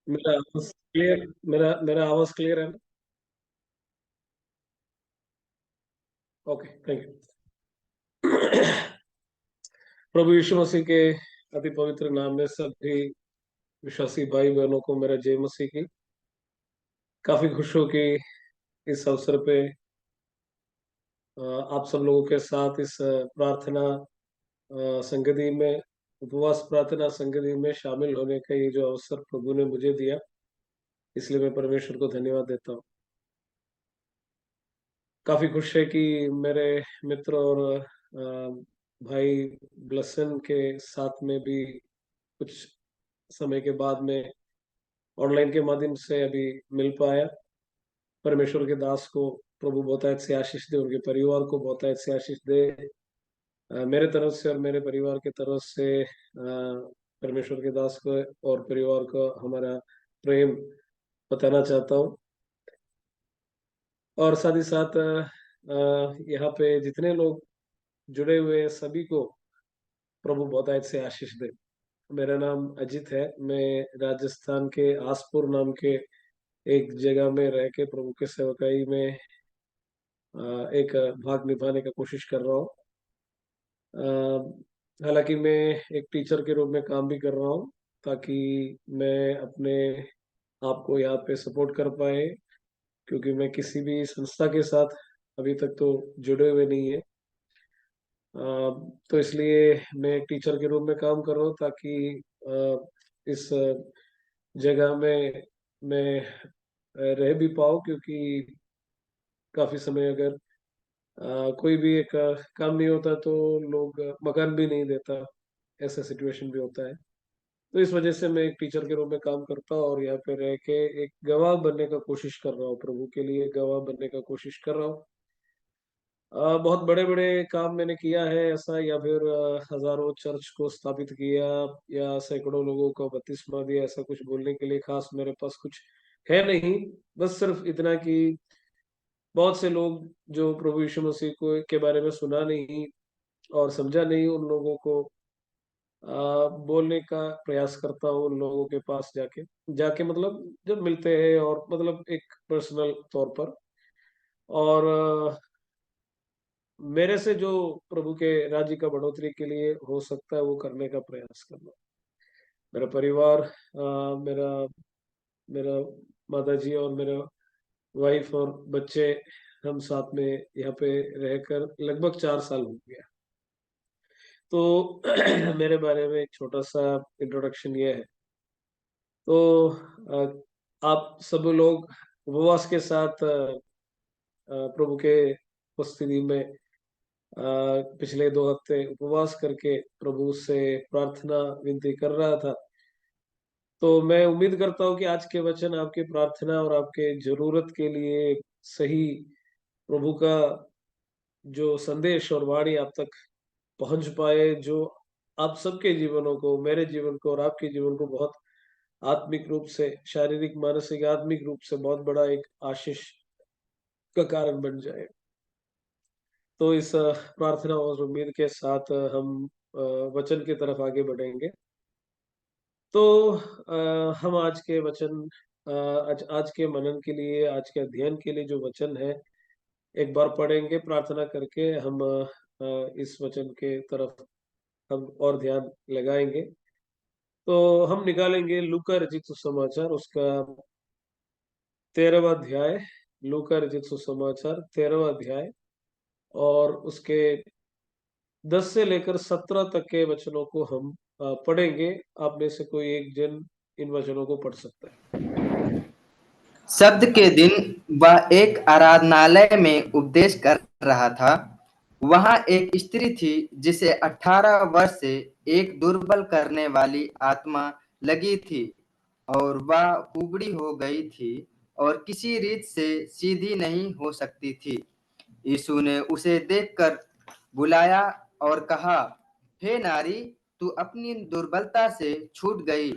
मेरा आवाज क्लियर मेरा मेरा आवाज क्लियर है ना? Okay, thank you. प्रभु यीशु मसीह के अति पवित्र नाम में सभी विश्वासी भाई बहनों को मेरा जय मसीह की। काफी खुश हूँ कि इस अवसर पे आप सब लोगों के साथ इस प्रार्थना संगति में, उपवास प्रार्थना संगति में शामिल होने का ये जो अवसर प्रभु ने मुझे दिया, इसलिए मैं परमेश्वर को धन्यवाद देता हूँ। काफी खुश है कि मेरे मित्र और भाई ब्लसन के साथ में भी कुछ समय के बाद में ऑनलाइन के माध्यम से अभी मिल पाया। परमेश्वर के दास को प्रभु बहुतायत से आशीष दे, उनके परिवार को बहुतायत से आशीष दे। मेरे तरफ से और मेरे परिवार के तरफ से परमेश्वर के दास को और परिवार को हमारा प्रेम बताना चाहता हूँ। और साथ ही साथ यहाँ पे जितने लोग जुड़े हुए हैं, सभी को प्रभु बहुतायत से आशीष दे। मेरा नाम अजित है। मैं राजस्थान के आसपुर नाम के एक जगह में रह के प्रभु के सेवकाई में एक भाग निभाने का कोशिश कर रहा हूँ। हालांकि मैं एक टीचर के रूप में काम भी कर रहा हूँ, ताकि मैं अपने आप को यहाँ पे सपोर्ट कर पाए, क्योंकि मैं किसी भी संस्था के साथ अभी तक तो जुड़े हुए नहीं है। तो इसलिए मैं एक टीचर के रूप में काम कर रहा हूँ, ताकि इस जगह में मैं रह भी पाऊँ, क्योंकि काफी समय अगर कोई भी एक काम नहीं होता तो लोग मकान भी नहीं देता, ऐसा सिचुएशन भी होता है। तो इस वजह से मैं एक टीचर के रूप में काम करता हूँ और यहाँ पे रह के एक गवाह बनने का कोशिश कर रहा हूँ, प्रभु के लिए गवाह बनने का कोशिश कर रहा हूँ। बहुत बड़े बड़े काम मैंने किया है ऐसा, या फिर हजारों चर्च को स्थापित किया, या सैकड़ों लोगों को बपतिस्मा दिया, ऐसा कुछ बोलने के लिए खास मेरे पास कुछ है नहीं। बस सिर्फ इतना कि बहुत से लोग जो प्रभु यीशु मसीह को के बारे में सुना नहीं और समझा नहीं, उन लोगों को बोलने का प्रयास करता हूँ, उन लोगों के पास जाके जाके मतलब जब मिलते हैं, और मतलब एक पर्सनल तौर पर। और मेरे से जो प्रभु के राज्य का बढ़ोतरी के लिए हो सकता है, वो करने का प्रयास करना। मेरा परिवार, मेरा मेरा माता जी और मेरा वाइफ और बच्चे, हम साथ में यहाँ पे रहकर लगभग 4 साल हो गया। तो मेरे बारे में एक छोटा सा इंट्रोडक्शन ये है। तो आप सब लोग उपवास के साथ प्रभु के उपस्थिति में पिछले 2 हफ्ते उपवास करके प्रभु से प्रार्थना विनती कर रहा था। तो मैं उम्मीद करता हूँ कि आज के वचन आपकी प्रार्थना और आपके जरूरत के लिए सही प्रभु का जो संदेश और वाणी आप तक पहुंच पाए, जो आप सबके जीवनों को, मेरे जीवन को और आपके जीवन को बहुत आत्मिक रूप से, शारीरिक मानसिक आत्मिक रूप से बहुत बड़ा एक आशीष का कारण बन जाए। तो इस प्रार्थना और उम्मीद के साथ हम वचन की तरफ आगे बढ़ेंगे। तो हम आज के वचन, आज के मनन के लिए, आज के अध्ययन के लिए जो वचन है, एक बार पढ़ेंगे प्रार्थना करके। हम इस वचन के तरफ हम और ध्यान लगाएंगे। तो हम निकालेंगे लूका रचित सुसमाचार, उसका 13वां अध्याय। लूका रचित सुसमाचार 13वां अध्याय, और उसके 10 से लेकर 17 तक के वचनों को हम पढ़ेंगे। आप में से कोई एक जन इन वचनों को पढ़ सकता है। शब्द के दिन वह एक आराधनालय में उपदेश कर रहा था। वहां एक स्त्री थी जिसे 18 वर्ष से एक दुर्बल करने वाली आत्मा लगी थी, और वह कुबड़ी हो गई थी और किसी रीत से सीधी नहीं हो सकती थी। यीशु ने उसे देखकर बुलाया और कहा, हे नारी, तू अपनी दुर्बलता से छूट गई।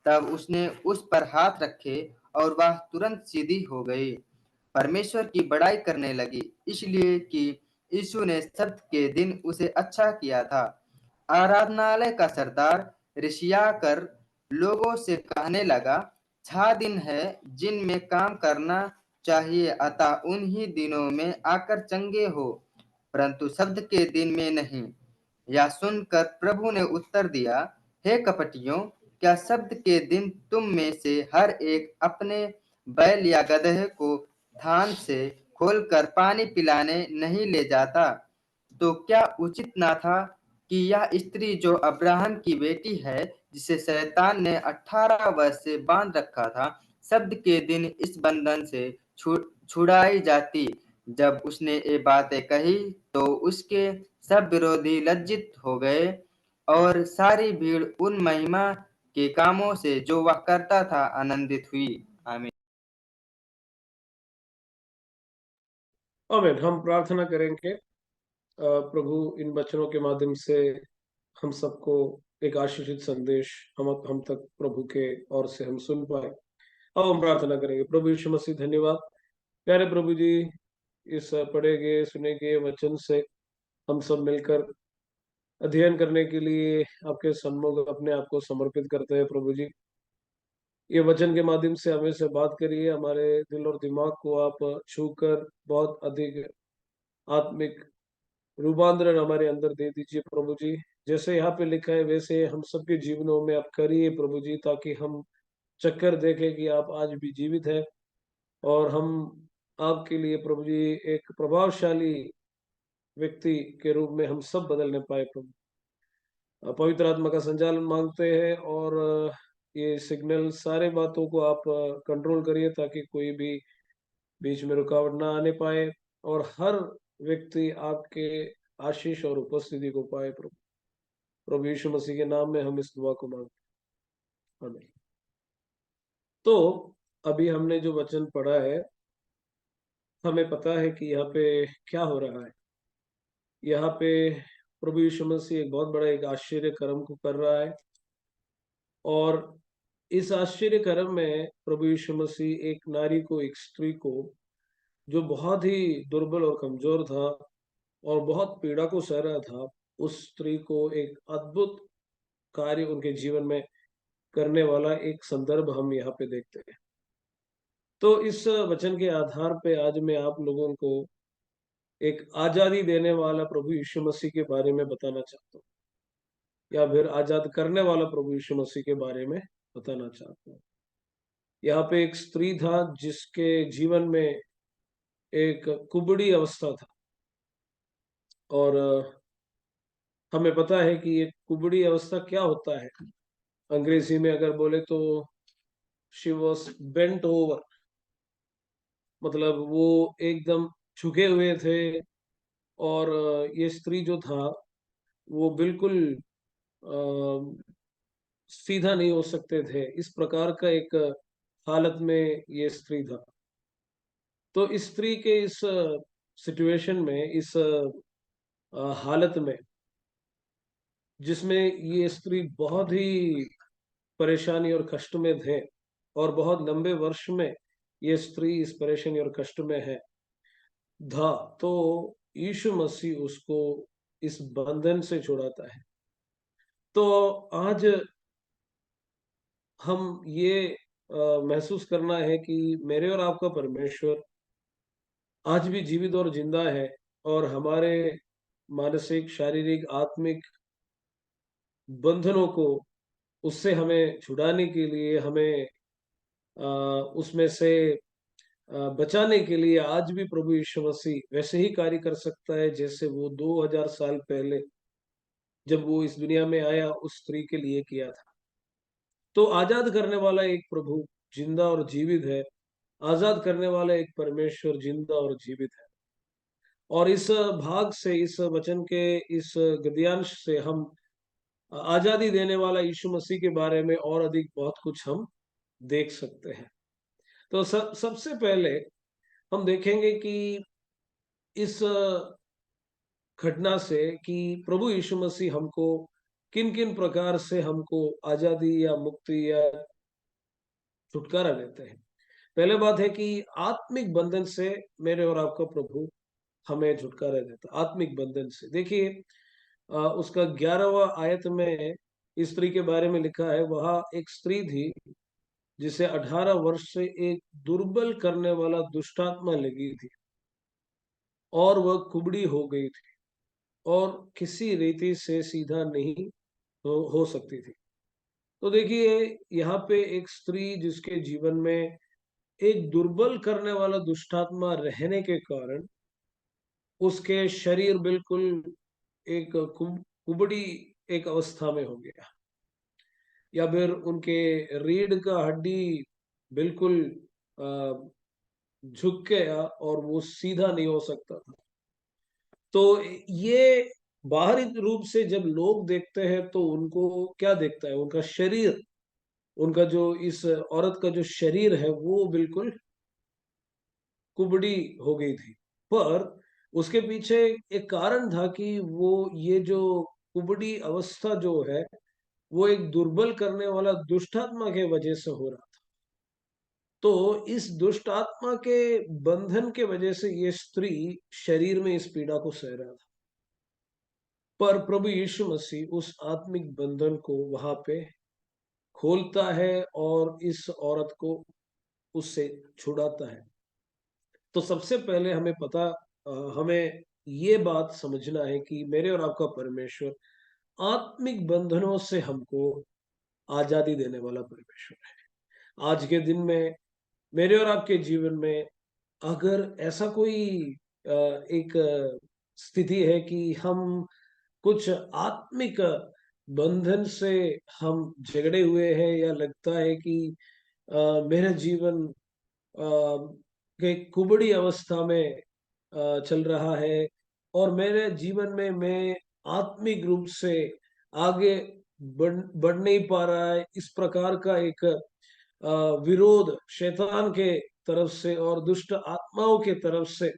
तब उसने उस पर हाथ रखे और वह तुरंत सीधी हो गई। परमेश्वर की बड़ाई करने लगी, इसलिए कि यीशु ने सब्त के दिन उसे अच्छा किया था। आराधनालय का सरदार रिसिया कर लोगों से कहने लगा, 6 दिन है जिनमें काम करना चाहिए, अतः उन्हीं दिनों में आकर चंगे हो, परंतु शब्द के दिन में नहीं। यह सुनकर प्रभु ने उत्तर दिया, हे कपटियों, क्या शब्द के दिन तुम में से हर एक अपने बैल या गदहे को थान से खोलकर पानी पिलाने नहीं ले जाता? तो क्या उचित ना था कि यह स्त्री जो अब्राहम की बेटी है, जिसे शैतान ने 18 वर्ष से बांध रखा था, शब्द के दिन इस बंधन से छुड़ाई जाती? जब उसने ये बातें कही तो उसके सब विरोधी लज्जित हो गए, और सारी भीड़ उन महिमा के कामों से जो वह करता था आनंदित हुई। आमीन। आमीन। हम प्रार्थना करेंगे। प्रभु इन वचनों के माध्यम से हम सबको एक आशीषित संदेश हम तक प्रभु के ओर से हम सुन पाए। अब हम प्रार्थना करेंगे। प्रभु यीशु मसीह, धन्यवाद प्यारे प्रभु जी, इस पढ़े गए सुने गए वचन से हम सब मिलकर अध्ययन करने के लिए आपके सम्मुख अपने आप को समर्पित करते हैं। प्रभु जी, ये वचन के माध्यम से हमें से बात करिए, हमारे दिल और दिमाग को आप छूकर बहुत अधिक आत्मिक रूपांतरण हमारे अंदर दे दीजिए प्रभु जी। जैसे यहाँ पे लिखा है वैसे हम सबके जीवनों में आप करिए प्रभु जी, ताकि हम चक्कर देखें कि आप आज भी जीवित है, और हम आपके लिए प्रभु जी एक प्रभावशाली व्यक्ति के रूप में हम सब बदलने पाए प्रभु। पवित्र आत्मा का संचालन मांगते हैं, और ये सिग्नल सारे बातों को आप कंट्रोल करिए, ताकि कोई भी बीच में रुकावट ना आने पाए, और हर व्यक्ति आपके आशीष और उपस्थिति को पाए प्रभु। प्रभु यीशु मसीह के नाम में हम इस दुआ को मांगते हैं, आमीन। तो अभी हमने जो वचन पढ़ा है, हमें पता है कि यहाँ पे क्या हो रहा है। यहाँ पे प्रभु यीशु मसीह एक बहुत बड़ा एक आश्चर्य कर्म को कर रहा है, और इस आश्चर्य कर्म में प्रभु यीशु मसीह एक नारी को, एक स्त्री को, जो बहुत ही दुर्बल और कमजोर था और बहुत पीड़ा को सह रहा था, उस स्त्री को एक अद्भुत कार्य उनके जीवन में करने वाला एक संदर्भ हम यहाँ पे देखते हैं। तो इस वचन के आधार पे आज मैं आप लोगों को एक आजादी देने वाला प्रभु यीशु मसीह के बारे में बताना चाहता हूँ, या फिर आजाद करने वाला प्रभु यीशु मसीह के बारे में बताना चाहता हूँ। यहाँ पे एक स्त्री था जिसके जीवन में एक कुबड़ी अवस्था था, और हमें पता है कि ये कुबड़ी अवस्था क्या होता है। अंग्रेजी में अगर बोले तो शी वॉज बेंट ओवर, मतलब वो एकदम झुके हुए थे, और ये स्त्री जो था वो बिल्कुल सीधा नहीं हो सकते थे, इस प्रकार का एक हालत में ये स्त्री था। तो इस स्त्री के इस सिचुएशन में, इस हालत में, जिसमें ये स्त्री बहुत ही परेशानी और कष्ट में थे, और बहुत लंबे वर्ष में ये स्त्री इस परेशानी और कष्ट में है था, तो यीशु मसीह उसको इस बंधन से छुड़ाता है। तो आज हम ये महसूस करना है कि मेरे और आपका परमेश्वर आज भी जीवित और जिंदा है, और हमारे मानसिक, शारीरिक, आत्मिक बंधनों को उससे हमें छुड़ाने के लिए, हमें उसमें से बचाने के लिए आज भी प्रभु यीशु मसीह वैसे ही कार्य कर सकता है जैसे वो 2000 साल पहले जब वो इस दुनिया में आया उस स्त्री के लिए किया था। तो आजाद करने वाला एक प्रभु जिंदा और जीवित है, आजाद करने वाला एक परमेश्वर जिंदा और जीवित है। और इस भाग से, इस वचन के इस गद्यांश से हम आजादी देने वाला यीशु मसीह के बारे में और अधिक बहुत कुछ हम देख सकते हैं। तो सबसे पहले हम देखेंगे कि इस घटना से कि प्रभु यीशु मसीह हमको किन किन प्रकार से हमको आजादी या मुक्ति या छुटकारा देते हैं। पहले बात है कि आत्मिक बंधन से मेरे और आपका प्रभु हमें छुटकारा देता। आत्मिक बंधन से देखिए, उसका 11वां आयत में स्त्री के बारे में लिखा है। वह एक स्त्री थी जिसे 18 वर्ष से एक दुर्बल करने वाला दुष्टात्मा लगी थी और वह कुबड़ी हो गई थी और किसी रीति से सीधा नहीं हो सकती थी। तो देखिए, यहाँ पे एक स्त्री जिसके जीवन में एक दुर्बल करने वाला दुष्टात्मा रहने के कारण उसके शरीर बिल्कुल एक कुबड़ी एक अवस्था में हो गया, या फिर उनके रीढ़ का हड्डी बिल्कुल अ, झुक गया और वो सीधा नहीं हो सकता था। तो ये बाहरी रूप से जब लोग देखते हैं तो उनको क्या देखता है, उनका शरीर, उनका जो इस औरत का जो शरीर है वो बिल्कुल कुबड़ी हो गई थी। पर उसके पीछे एक कारण था कि वो ये जो कुबड़ी अवस्था जो है वो एक दुर्बल करने वाला दुष्टात्मा के वजह से हो रहा था। तो इस दुष्ट आत्मा के बंधन के वजह से ये स्त्री शरीर में इस पीड़ा को सह रहा था। पर प्रभु यीशु मसीह उस आत्मिक बंधन को वहां पे खोलता है और इस औरत को उससे छुड़ाता है। तो सबसे पहले हमें ये बात समझना है कि मेरे और आपका परमेश्वर आत्मिक बंधनों से हमको आजादी देने वाला परमेश्वर है। आज के दिन में मेरे और आपके जीवन में अगर ऐसा कोई एक स्थिति है कि हम कुछ आत्मिक बंधन से हम झगड़े हुए हैं, या लगता है कि मेरा जीवन के कुबड़ी अवस्था में चल रहा है और मेरे जीवन में मैं आत्मिक रूप से आगे बढ़ नहीं पा रहा है, इस प्रकार का एक विरोध शैतान के तरफ से और दुष्ट आत्माओं के तरफ से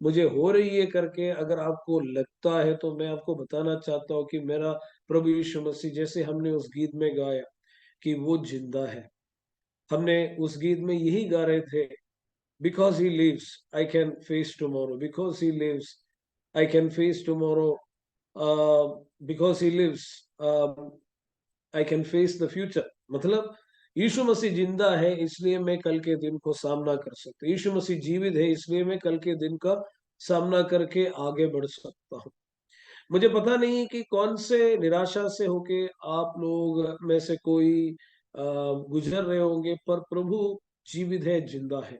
मुझे हो रही है करके अगर आपको लगता है, तो मैं आपको बताना चाहता हूँ कि मेरा प्रभु यीशु मसीह, जैसे हमने उस गीत में गाया कि वो जिंदा है, हमने उस गीत में यही गा रहे थे, because he lives I can face tomorrow, because he lives I can face tomorrow, because he lives I can face the future। मतलब यीशु मसीह जिंदा है इसलिए मैं कल के दिन को सामना कर सकता हूँ, यीशु मसीह जीवित है इसलिए मैं कल के दिन का सामना करके आगे बढ़ सकता हूँ। मुझे पता नहीं कि कौन से निराशा से होके आप लोग में से कोई गुजर रहे होंगे, पर प्रभु जीवित है, जिंदा है,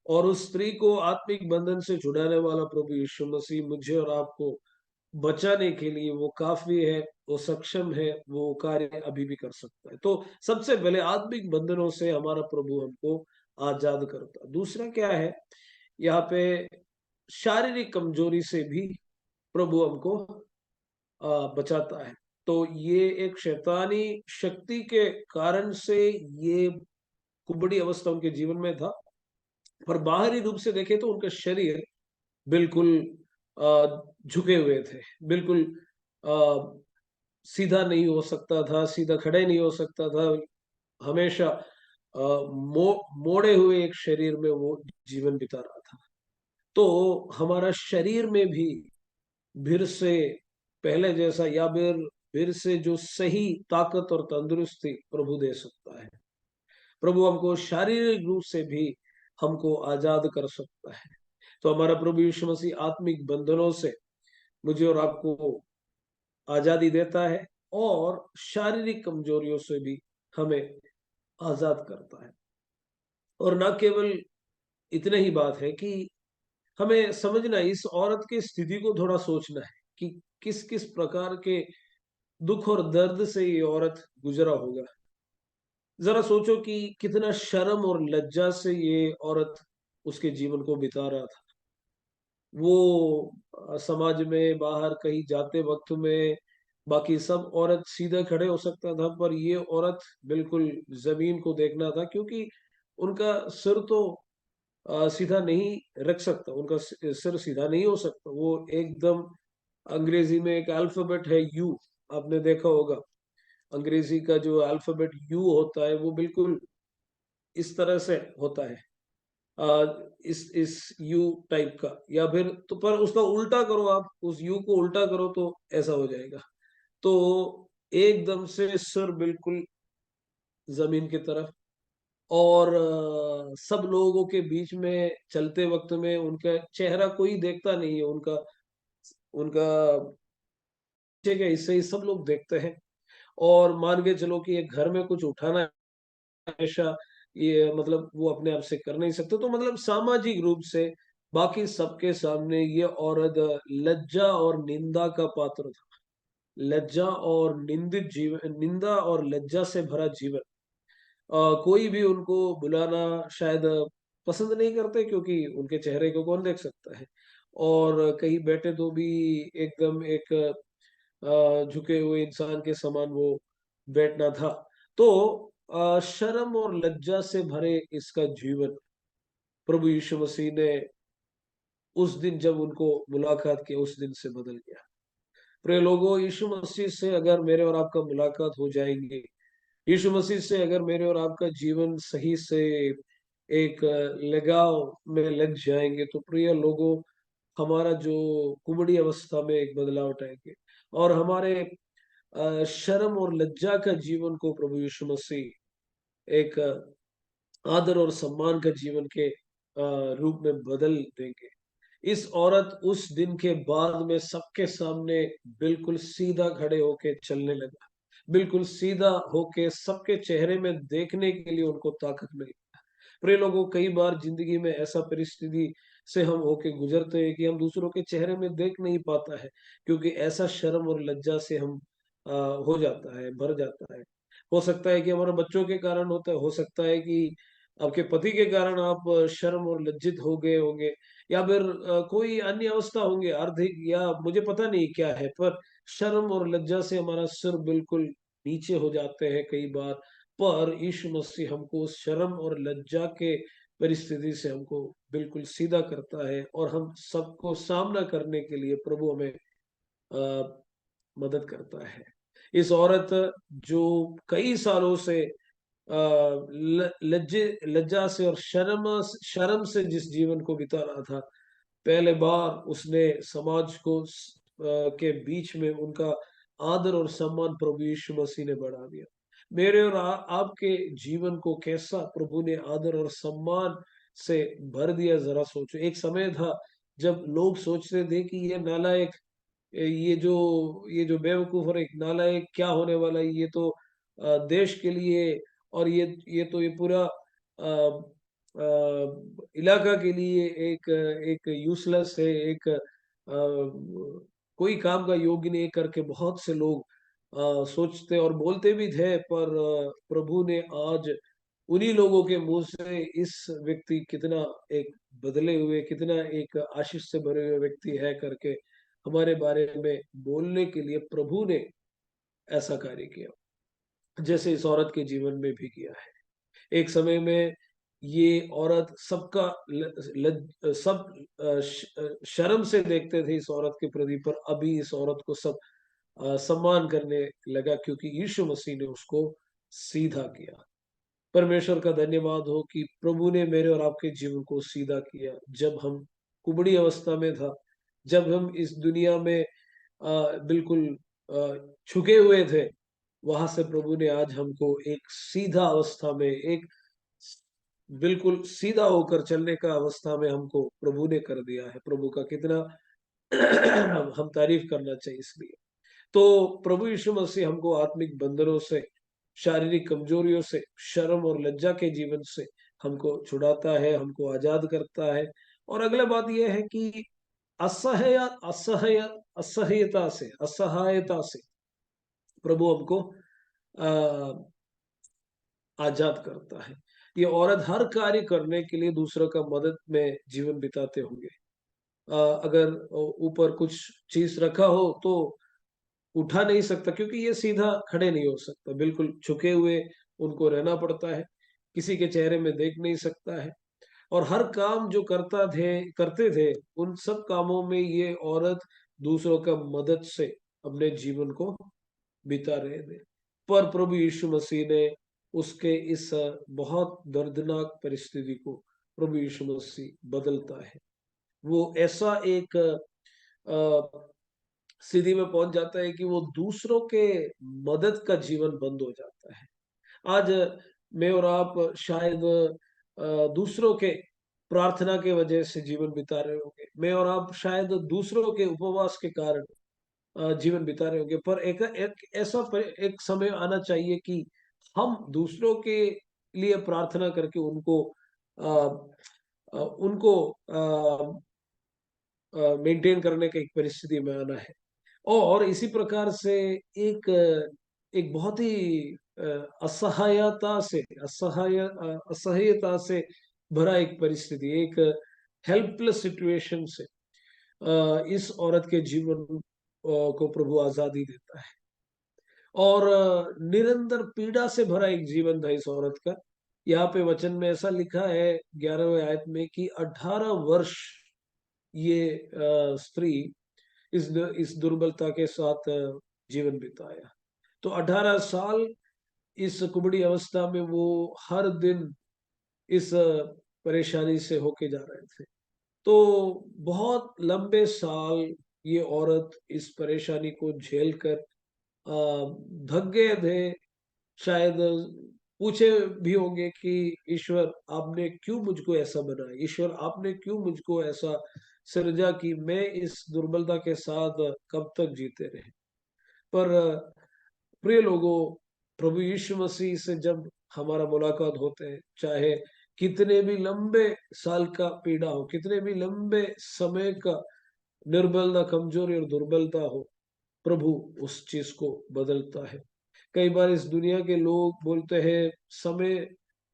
और उस स्त्री को आत्मिक बंधन से छुड़ाने वाला प्रभु यीशु मसीह मुझे और आपको बचाने के लिए वो काफी है, वो सक्षम है, वो कार्य अभी भी कर सकता है। तो सबसे पहले आत्मिक बंधनों से हमारा प्रभु हमको आजाद करता है। दूसरा क्या है, यहाँ पे शारीरिक कमजोरी से भी प्रभु हमको बचाता है। तो ये एक शैतानी शक्ति के कारण से ये कुबड़ी अवस्था उनके जीवन में था, पर बाहरी रूप से देखें तो उनका शरीर बिल्कुल झुके हुए थे, बिल्कुल अ, सीधा नहीं हो सकता था, सीधा खड़े नहीं हो सकता था, हमेशा मोड़े हुए एक शरीर में वो जीवन बिता रहा था। तो हमारा शरीर में भी फिर से पहले जैसा, या फिर से जो सही ताकत और तंदुरुस्ती प्रभु दे सकता है। प्रभु हमको शारीरिक रूप से भी हमको आजाद कर सकता है। तो हमारा प्रभु यीशु मसीह आत्मिक बंधनों से मुझे और आपको आजादी देता है और शारीरिक कमजोरियों से भी हमें आजाद करता है। और ना केवल इतने ही बात है कि हमें समझना है, इस औरत की स्थिति को थोड़ा सोचना है कि किस किस प्रकार के दुख और दर्द से ये औरत गुजरा होगा। जरा सोचो कि कितना शर्म और लज्जा से ये औरत उसके जीवन को बिता रहा था। वो समाज में बाहर कहीं जाते वक्त में बाकी सब औरत सीधे खड़े हो सकता था, पर ये औरत बिल्कुल जमीन को देखना था, क्योंकि उनका सिर तो सीधा नहीं रख सकता, उनका सिर सीधा नहीं हो सकता। वो एकदम, अंग्रेजी में एक अल्फाबेट है यू, आपने देखा होगा, अंग्रेजी का जो अल्फाबेट यू होता है वो बिल्कुल इस तरह से होता है, इस यू टाइप का, या फिर तो पर उसका उल्टा करो, आप उस यू को उल्टा करो तो ऐसा हो जाएगा। तो एकदम से सिर बिल्कुल जमीन की तरफ, और सब लोगों के बीच में चलते वक्त में उनका चेहरा कोई देखता नहीं है, उनका उनका पीछे के हिस्से ही सब लोग देखते हैं। और मान के चलो कि एक घर में कुछ उठाना हमेशा ये मतलब वो अपने आप से कर नहीं सकते, तो मतलब सामाजिक रूप से बाकी सबके सामने ये औरत लज्जा और निंदा का पात्र था। लज्जा और निंदित जीवन, निंदा और लज्जा से भरा जीवन। कोई भी उनको बुलाना शायद पसंद नहीं करते, क्योंकि उनके चेहरे को कौन देख सकता है। और कहीं बैठे तो भी एकदम एक झुके हुए इंसान के समान वो बैठना था। तो शर्म और लज्जा से भरे इसका जीवन प्रभु यीशु मसीह ने उस दिन जब उनको मुलाकात की उस दिन से बदल गया। प्रिय लोगों, यीशु मसीह से अगर मेरे और आपका मुलाकात हो जाएंगे, यीशु मसीह से अगर मेरे और आपका जीवन सही से एक लगाव में लग जाएंगे, तो प्रिय लोगों, हमारा जो कुबड़ी अवस्था में एक बदलाव आएंगे, और हमारे शर्म और लज्जा का जीवन को प्रभु यीशु मसीह एक आदर और सम्मान का जीवन के रूप में बदल देंगे। इस औरत उस दिन के बाद में सबके सामने बिल्कुल सीधा खड़े होके चलने लगा। बिल्कुल सीधा होके सबके चेहरे में देखने के लिए उनको ताकत मिली। प्रिय लोगों, कई बार जिंदगी में ऐसा परिस्थिति से हम होके गुजरते हैं कि हम दूसरों के चेहरे में देख नहीं पाता है, क्योंकि ऐसा शर्म और लज्जा से हम हो जाता है, भर जाता है। हो सकता है कि हमारे बच्चों के कारण होता है, हो सकता है कि आपके पति के कारण आप शर्म और लज्जित हो गए होंगे, या फिर कोई अन्य अवस्था होंगे आर्थिक, या मुझे पता नहीं क्या है, पर शर्म और लज्जा से हमारा सिर बिल्कुल नीचे हो जाते हैं कई बार। पर यीशु मसीह हमको उस शर्म और लज्जा के परिस्थिति से हमको बिल्कुल सीधा करता है, और हम सबको सामना करने के लिए प्रभु हमें मदद करता है। इस औरत जो कई सालों से लज्जा से और शर्म से जिस जीवन को बिता रहा था, पहले बार उसने समाज को के बीच में उनका आदर और सम्मान प्रभु यीशु मसीह ने बढ़ा दिया। मेरे और आपके जीवन को कैसा प्रभु ने आदर और सम्मान से भर दिया, जरा सोचो। एक समय था जब लोग सोचते थे कि ये नालायक, ये जो बेवकूफ और एक नालायक क्या होने वाला है, ये तो देश के लिए, और ये तो ये पूरा इलाका के लिए एक एक यूजलेस है, एक कोई काम का योग्य नहीं, करके बहुत से लोग सोचते और बोलते भी थे। पर प्रभु ने आज उन्हीं लोगों के मुंह से इस व्यक्ति कितना एक बदले हुए, कितना एक आशीष से भरे हुए व्यक्ति है करके हमारे बारे में बोलने के लिए प्रभु ने ऐसा कार्य किया, जैसे इस औरत के जीवन में भी किया है। एक समय में ये औरत सबका सब शर्म से देखते थे इस औरत के प्रति, पर अभी इस औरत को सब सम्मान करने लगा, क्योंकि यीशु मसीह ने उसको सीधा किया। परमेश्वर का धन्यवाद हो कि प्रभु ने मेरे और आपके जीवन को सीधा किया। जब हम कुबड़ी अवस्था में था, जब हम इस दुनिया में बिल्कुल झुके हुए थे, वहां से प्रभु ने आज हमको एक सीधा अवस्था में, एक बिल्कुल सीधा होकर चलने का अवस्था में हमको प्रभु ने कर दिया है। प्रभु का कितना हम तारीफ करना चाहिए इसलिए। तो प्रभु यीशु मसीह हमको आत्मिक बंधनों से, शारीरिक कमजोरियों से, शर्म और लज्जा के जीवन से हमको छुड़ाता है, हमको आजाद करता है। और अगला बात यह है कि असह्य असह्य असहायता से प्रभु हमको आजाद करता है। ये औरत हर कार्य करने के लिए दूसरों का मदद में जीवन बिताते होंगे। अगर ऊपर कुछ चीज रखा हो तो उठा नहीं सकता, क्योंकि ये सीधा खड़े नहीं हो सकता, बिल्कुल झुके हुए उनको रहना पड़ता है, किसी के चेहरे में देख नहीं सकता है। और हर काम जो करते थे, उन सब कामों में ये औरत दूसरों का मदद से अपने जीवन को बिता रहे थे। पर प्रभु यीशु मसीह ने उसके इस बहुत दर्दनाक परिस्थिति को प्रभु यीशु मसीह बदलता है। वो ऐसा एक स्थिति में पहुंच जाता है कि वो दूसरों के मदद का जीवन बंद हो जाता है। आज मैं और आप शायद दूसरों के प्रार्थना के वजह से जीवन बिता रहे होंगे। मैं और आप शायद दूसरों के उपवास के कारण जीवन बिता रहे होंगे। पर एक एक ऐसा एक समय आना चाहिए कि हम दूसरों के लिए प्रार्थना करके उनको मेंटेन करने का एक परिस्थिति में आना है। और इसी प्रकार से एक एक बहुत ही असहायता से भरा एक परिस्थिति, एक हेल्पलेस सिचुएशन से इस औरत के जीवन को प्रभु आजादी देता है। और निरंतर पीड़ा से भरा एक जीवन था इस औरत का। यहाँ पे वचन में ऐसा लिखा है 11वें आयत में कि 18 वर्ष ये स्त्री इस दुर्बलता के साथ जीवन बिताया। तो 18 साल इस कुबड़ी अवस्था में वो हर दिन इस परेशानी से होके जा रहे थे। तो बहुत लंबे साल ये औरत इस परेशानी को झेल कर थक गए थे। शायद पूछे भी होंगे कि ईश्वर आपने क्यों मुझको ऐसा बनाया, ईश्वर आपने क्यों मुझको ऐसा सृजा कि मैं इस दुर्बलता के साथ कब तक जीते रहे। पर प्रिय लोगों, प्रभु यीशु मसीह से जब हमारा मुलाकात होते हैं, चाहे कितने भी लंबे साल का पीड़ा हो, कितने भी लंबे समय का निर्बलता, कमजोरी और दुर्बलता हो, प्रभु उस चीज को बदलता है। कई बार इस दुनिया के लोग बोलते हैं समय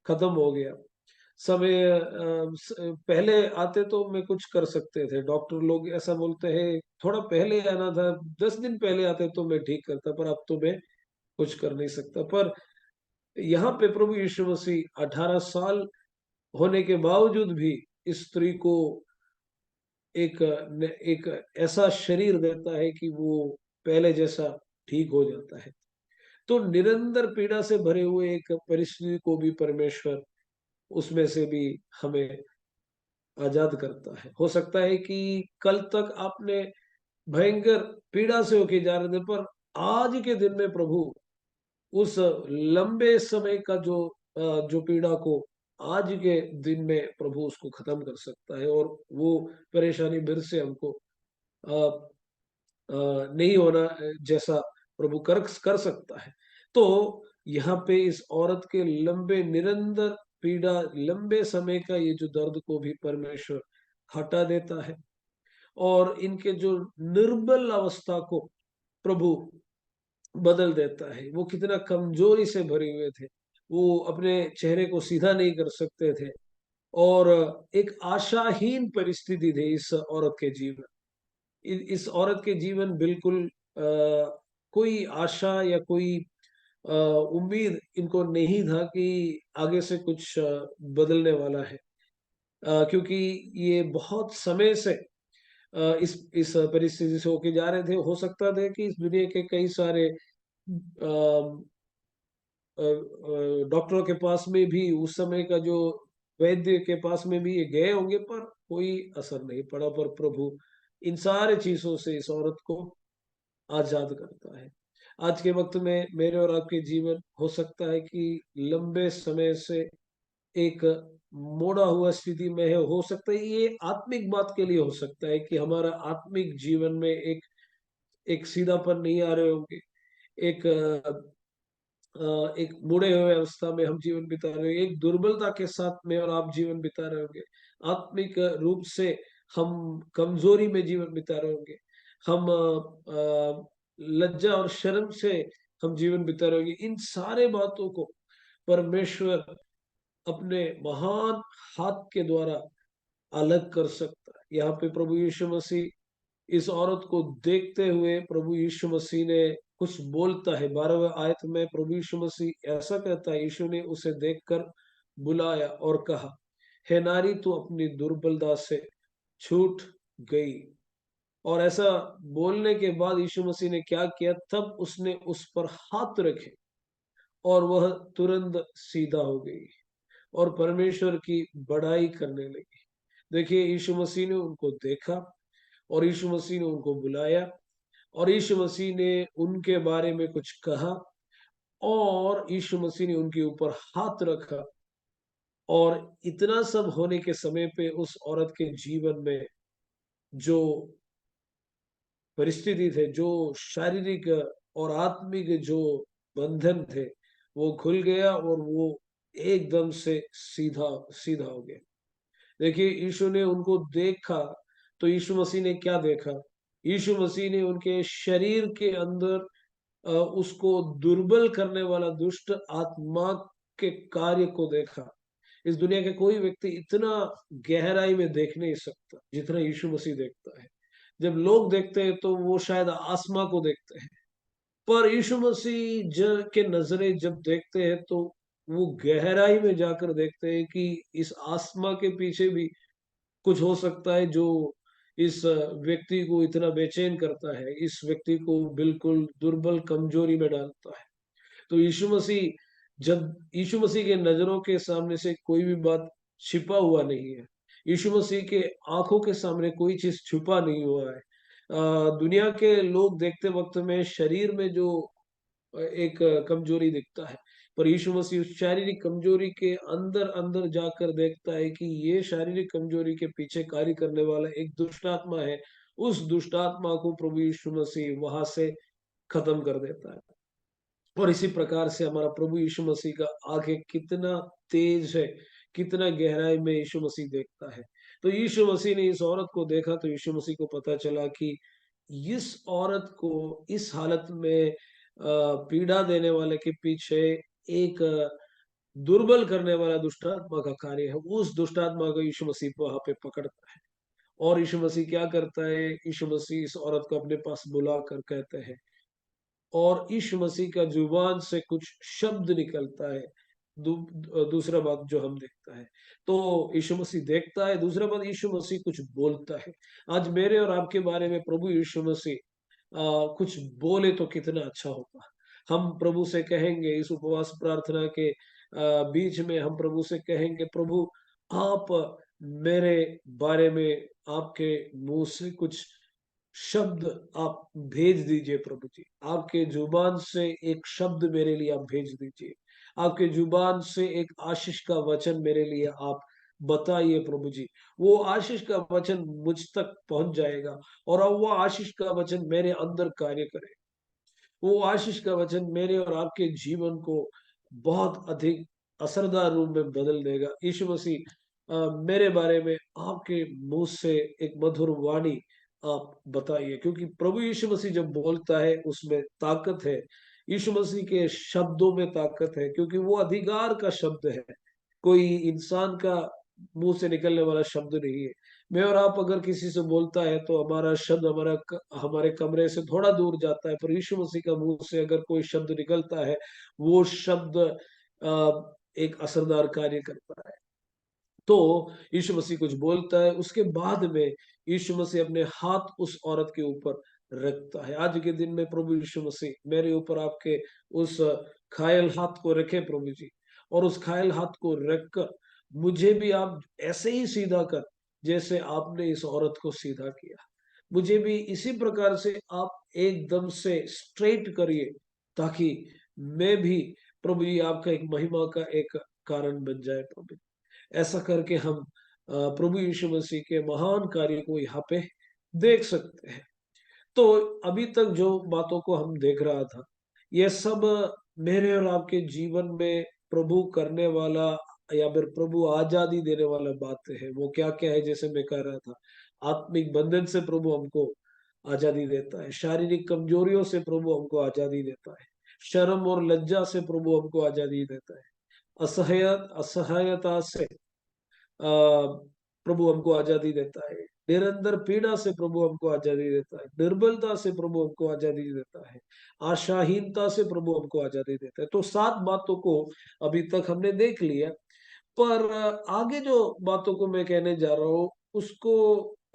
खत्म हो गया, समय पहले आते तो मैं कुछ कर सकते थे। डॉक्टर लोग ऐसा बोलते हैं थोड़ा पहले आना था, 10 दिन पहले आते तो मैं ठीक करता, पर अब तो मैं कुछ कर नहीं सकता। पर यहाँ पे प्रभु यीशु मसीह 18 साल होने के बावजूद भी इस स्त्री को एक ऐसा शरीर देता है कि वो पहले जैसा ठीक हो जाता है। तो निरंतर पीड़ा से भरे हुए एक परिस्थिति को भी परमेश्वर उसमें से भी हमें आजाद करता है। हो सकता है कि कल तक आपने भयंकर पीड़ा से होके जा रहे थे, पर आज के दिन में प्रभु उस लंबे समय का जो पीड़ा को आज के दिन में प्रभु उसको खत्म कर सकता है, और वो परेशानी फिर से हमको अ, नहीं होना जैसा प्रभु कर सकता है। तो यहाँ पे इस औरत के लंबे निरंतर पीड़ा, लंबे समय का ये जो दर्द को भी परमेश्वर हटा देता है, और इनके जो निर्बल अवस्था को प्रभु बदल देता है। वो कितना कमजोरी से भरे हुए थे, वो अपने चेहरे को सीधा नहीं कर सकते थे, और एक आशाहीन परिस्थिति थी इस औरत के जीवन। इस औरत के जीवन बिल्कुल कोई आशा या कोई उम्मीद इनको नहीं था कि आगे से कुछ बदलने वाला है। क्योंकि ये बहुत समय से इस परिस्थिति से होके जा रहे थे। हो सकता था कि इस दुनिया के कई सारे डॉक्टरों के पास में भी, उस समय का जो वैद्य के पास में भी ये गए होंगे, पर कोई असर नहीं पड़ा। पर प्रभु इन सारे चीजों से इस औरत को आजाद करता है। आज के वक्त में मेरे और आपके जीवन हो सकता है कि लंबे समय से एक मोड़ा हुआ स्थिति में है। हो सकता है ये आत्मिक बात के लिए हो सकता है कि हमारा आत्मिक जीवन में एक सीधापन नहीं आ रहे होंगे, एक एक मुड़े हुए अवस्था में हम जीवन बिता रहे होंगे, एक दुर्बलता के साथ में और आप जीवन बिता रहे होंगे, आत्मिक रूप से हम कमजोरी में जीवन बिता रहे होंगे, हम लज्जा और शर्म से हम जीवन बिता रहे होंगे। इन सारे बातों को परमेश्वर अपने महान हाथ के द्वारा अलग कर सकता है। यहाँ पे प्रभु यीशु मसीह इस औरत को देखते हुए प्रभु यीशु मसीह ने कुछ बोलता है। 12वें आयत में प्रभु यीशु मसीह ऐसा कहता है, यीशु ने उसे देखकर बुलाया और कहा, हे नारी, तू अपनी दुर्बलता से छूट गई। और ऐसा बोलने के बाद यीशु मसीह ने क्या किया, तब उसने उस पर हाथ रखे और वह तुरंत सीधा हो गई और परमेश्वर की बड़ाई करने लगी। देखिए, यीशु मसीह ने उनको देखा और यीशु मसीह ने उनको बुलाया और यीशु मसीह ने उनके बारे में कुछ कहा, और यीशु मसीह ने उनके ऊपर हाथ रखा, और इतना सब होने के समय पे उस औरत के जीवन में जो परिस्थिति थे, जो शारीरिक और आत्मिक जो बंधन थे, वो खुल गया और वो एकदम से सीधा सीधा हो गया। देखिए, यीशु ने उनको देखा, तो यीशु मसीह ने क्या देखा? यीशु मसीह ने उनके शरीर के अंदर उसको दुर्बल करने वाला दुष्ट आत्मा के कार्य को देखा। इस दुनिया के कोई व्यक्ति इतना गहराई में देख नहीं सकता जितना यीशु मसीह देखता है। जब लोग देखते हैं तो वो शायद आसमां को देखते हैं, पर यीशु मसीह के नजरे जब देखते हैं तो वो गहराई में जाकर देखते हैं कि इस आसमां के पीछे भी कुछ हो सकता है जो इस व्यक्ति को इतना बेचैन करता है, इस व्यक्ति को बिल्कुल दुर्बल कमजोरी में डालता है। तो जब यीशु मसीह के नजरों के सामने से कोई भी बात छिपा हुआ नहीं है, यीशु मसीह के आंखों के सामने कोई चीज छुपा नहीं हुआ है। दुनिया के लोग देखते वक्त में शरीर में जो एक कमजोरी दिखता है, पर यीशु मसीह उस शारीरिक कमजोरी के अंदर अंदर जाकर देखता है कि ये शारीरिक कमजोरी के पीछे कार्य करने वाला एक दुष्ट आत्मा है। उस दुष्ट आत्मा को प्रभु यीशु मसीह वहां से खत्म कर देता है। और इसी प्रकार से हमारा प्रभु यीशु मसीह का आंखें कितना तेज है, कितना गहराई में यीशु मसीह देखता है। तो यीशु मसीह ने इस औरत को देखा, तो यीशु मसीह को पता चला कि इस औरत को इस हालत में पीड़ा देने वाले के पीछे एक दुर्बल करने वाला दुष्ट आत्मा का कार्य है। उस दुष्ट आत्मा को यीशु मसीह वहां पे पकड़ता है, और यीशु मसीह क्या करता है? यीशु मसीह इस औरत को अपने पास बुला कर कहते हैं, और यीशु मसीह का जुबान से कुछ शब्द निकलता है। दूसरा बात जो हम देखता है, तो यीशु मसीह देखता है, दूसरा बात यीशु मसीह कुछ बोलता है। आज मेरे और आपके बारे में प्रभु यीशु मसीह कुछ बोले तो कितना अच्छा होगा। हम प्रभु से कहेंगे, इस उपवास प्रार्थना के बीच में हम प्रभु से कहेंगे, प्रभु आप मेरे बारे में आपके मुंह से कुछ शब्द आप भेज दीजिए प्रभु जी। आपके जुबान से एक शब्द मेरे लिए आप भेज दीजिए। आपके जुबान से एक आशीष का वचन मेरे लिए आप बताइए प्रभु जी। वो आशीष का वचन मुझ तक पहुंच जाएगा, और अब वो आशीष का वचन मेरे अंदर कार्य करे। वो आशीष का वचन मेरे और आपके जीवन को बहुत अधिक असरदार रूप में बदल देगा। यीशु मसीह मेरे बारे में आपके मुंह से एक मधुर वाणी आप बताइए, क्योंकि प्रभु यीशु मसीह जब बोलता है उसमें ताकत है। यीशु मसीह के शब्दों में ताकत है, क्योंकि वो अधिकार का शब्द है, कोई इंसान का मुंह से निकलने वाला शब्द नहीं है। मैं और आप अगर किसी से बोलता है तो हमारा शब्द हमारे कमरे से थोड़ा दूर जाता है, पर यीशु मसीह का मुंह से अगर कोई शब्द निकलता है, वो शब्द एक असरदार कार्य करता है। तो यीशु मसीह कुछ बोलता है, उसके बाद में यीशु मसीह अपने हाथ उस औरत के ऊपर रखता है। आज के दिन में प्रभु यीशु मसीह मेरे ऊपर आपके उस घायल हाथ को रखे प्रभु जी, और उस घायल हाथ को रखकर मुझे भी आप ऐसे ही सीधा कर जैसे आपने इस औरत को सीधा किया। मुझे भी इसी प्रकार से आप एकदम से स्ट्रेट करिए, ताकि मैं भी प्रभु जी आपका एक महिमा का एक कारण बन जाए प्रभु। ऐसा करके हम प्रभु यीशु मसीह के महान कार्य को यहाँ पे देख सकते हैं। तो अभी तक जो बातों को हम देख रहा था, ये सब मेरे और आपके जीवन में प्रभु करने वाला, या फिर प्रभु आजादी देने वाला बातें है। वो क्या क्या है? जैसे मैं कह रहा था, आत्मिक बंधन से प्रभु हमको आजादी देता है, शारीरिक कमजोरियों से प्रभु हमको आजादी देता है, शर्म और लज्जा से प्रभु हमको आजादी देता है, असहायता से प्रभु हमको आजादी देता है, निरंतर पीड़ा से प्रभु हमको आजादी देता है, निर्बलता से प्रभु हमको आजादी देता है, आशाहीनता से प्रभु हमको आजादी देता है। तो 7 बातों को अभी तक हमने देख लिया, पर आगे जो बातों को मैं कहने जा रहा हूँ उसको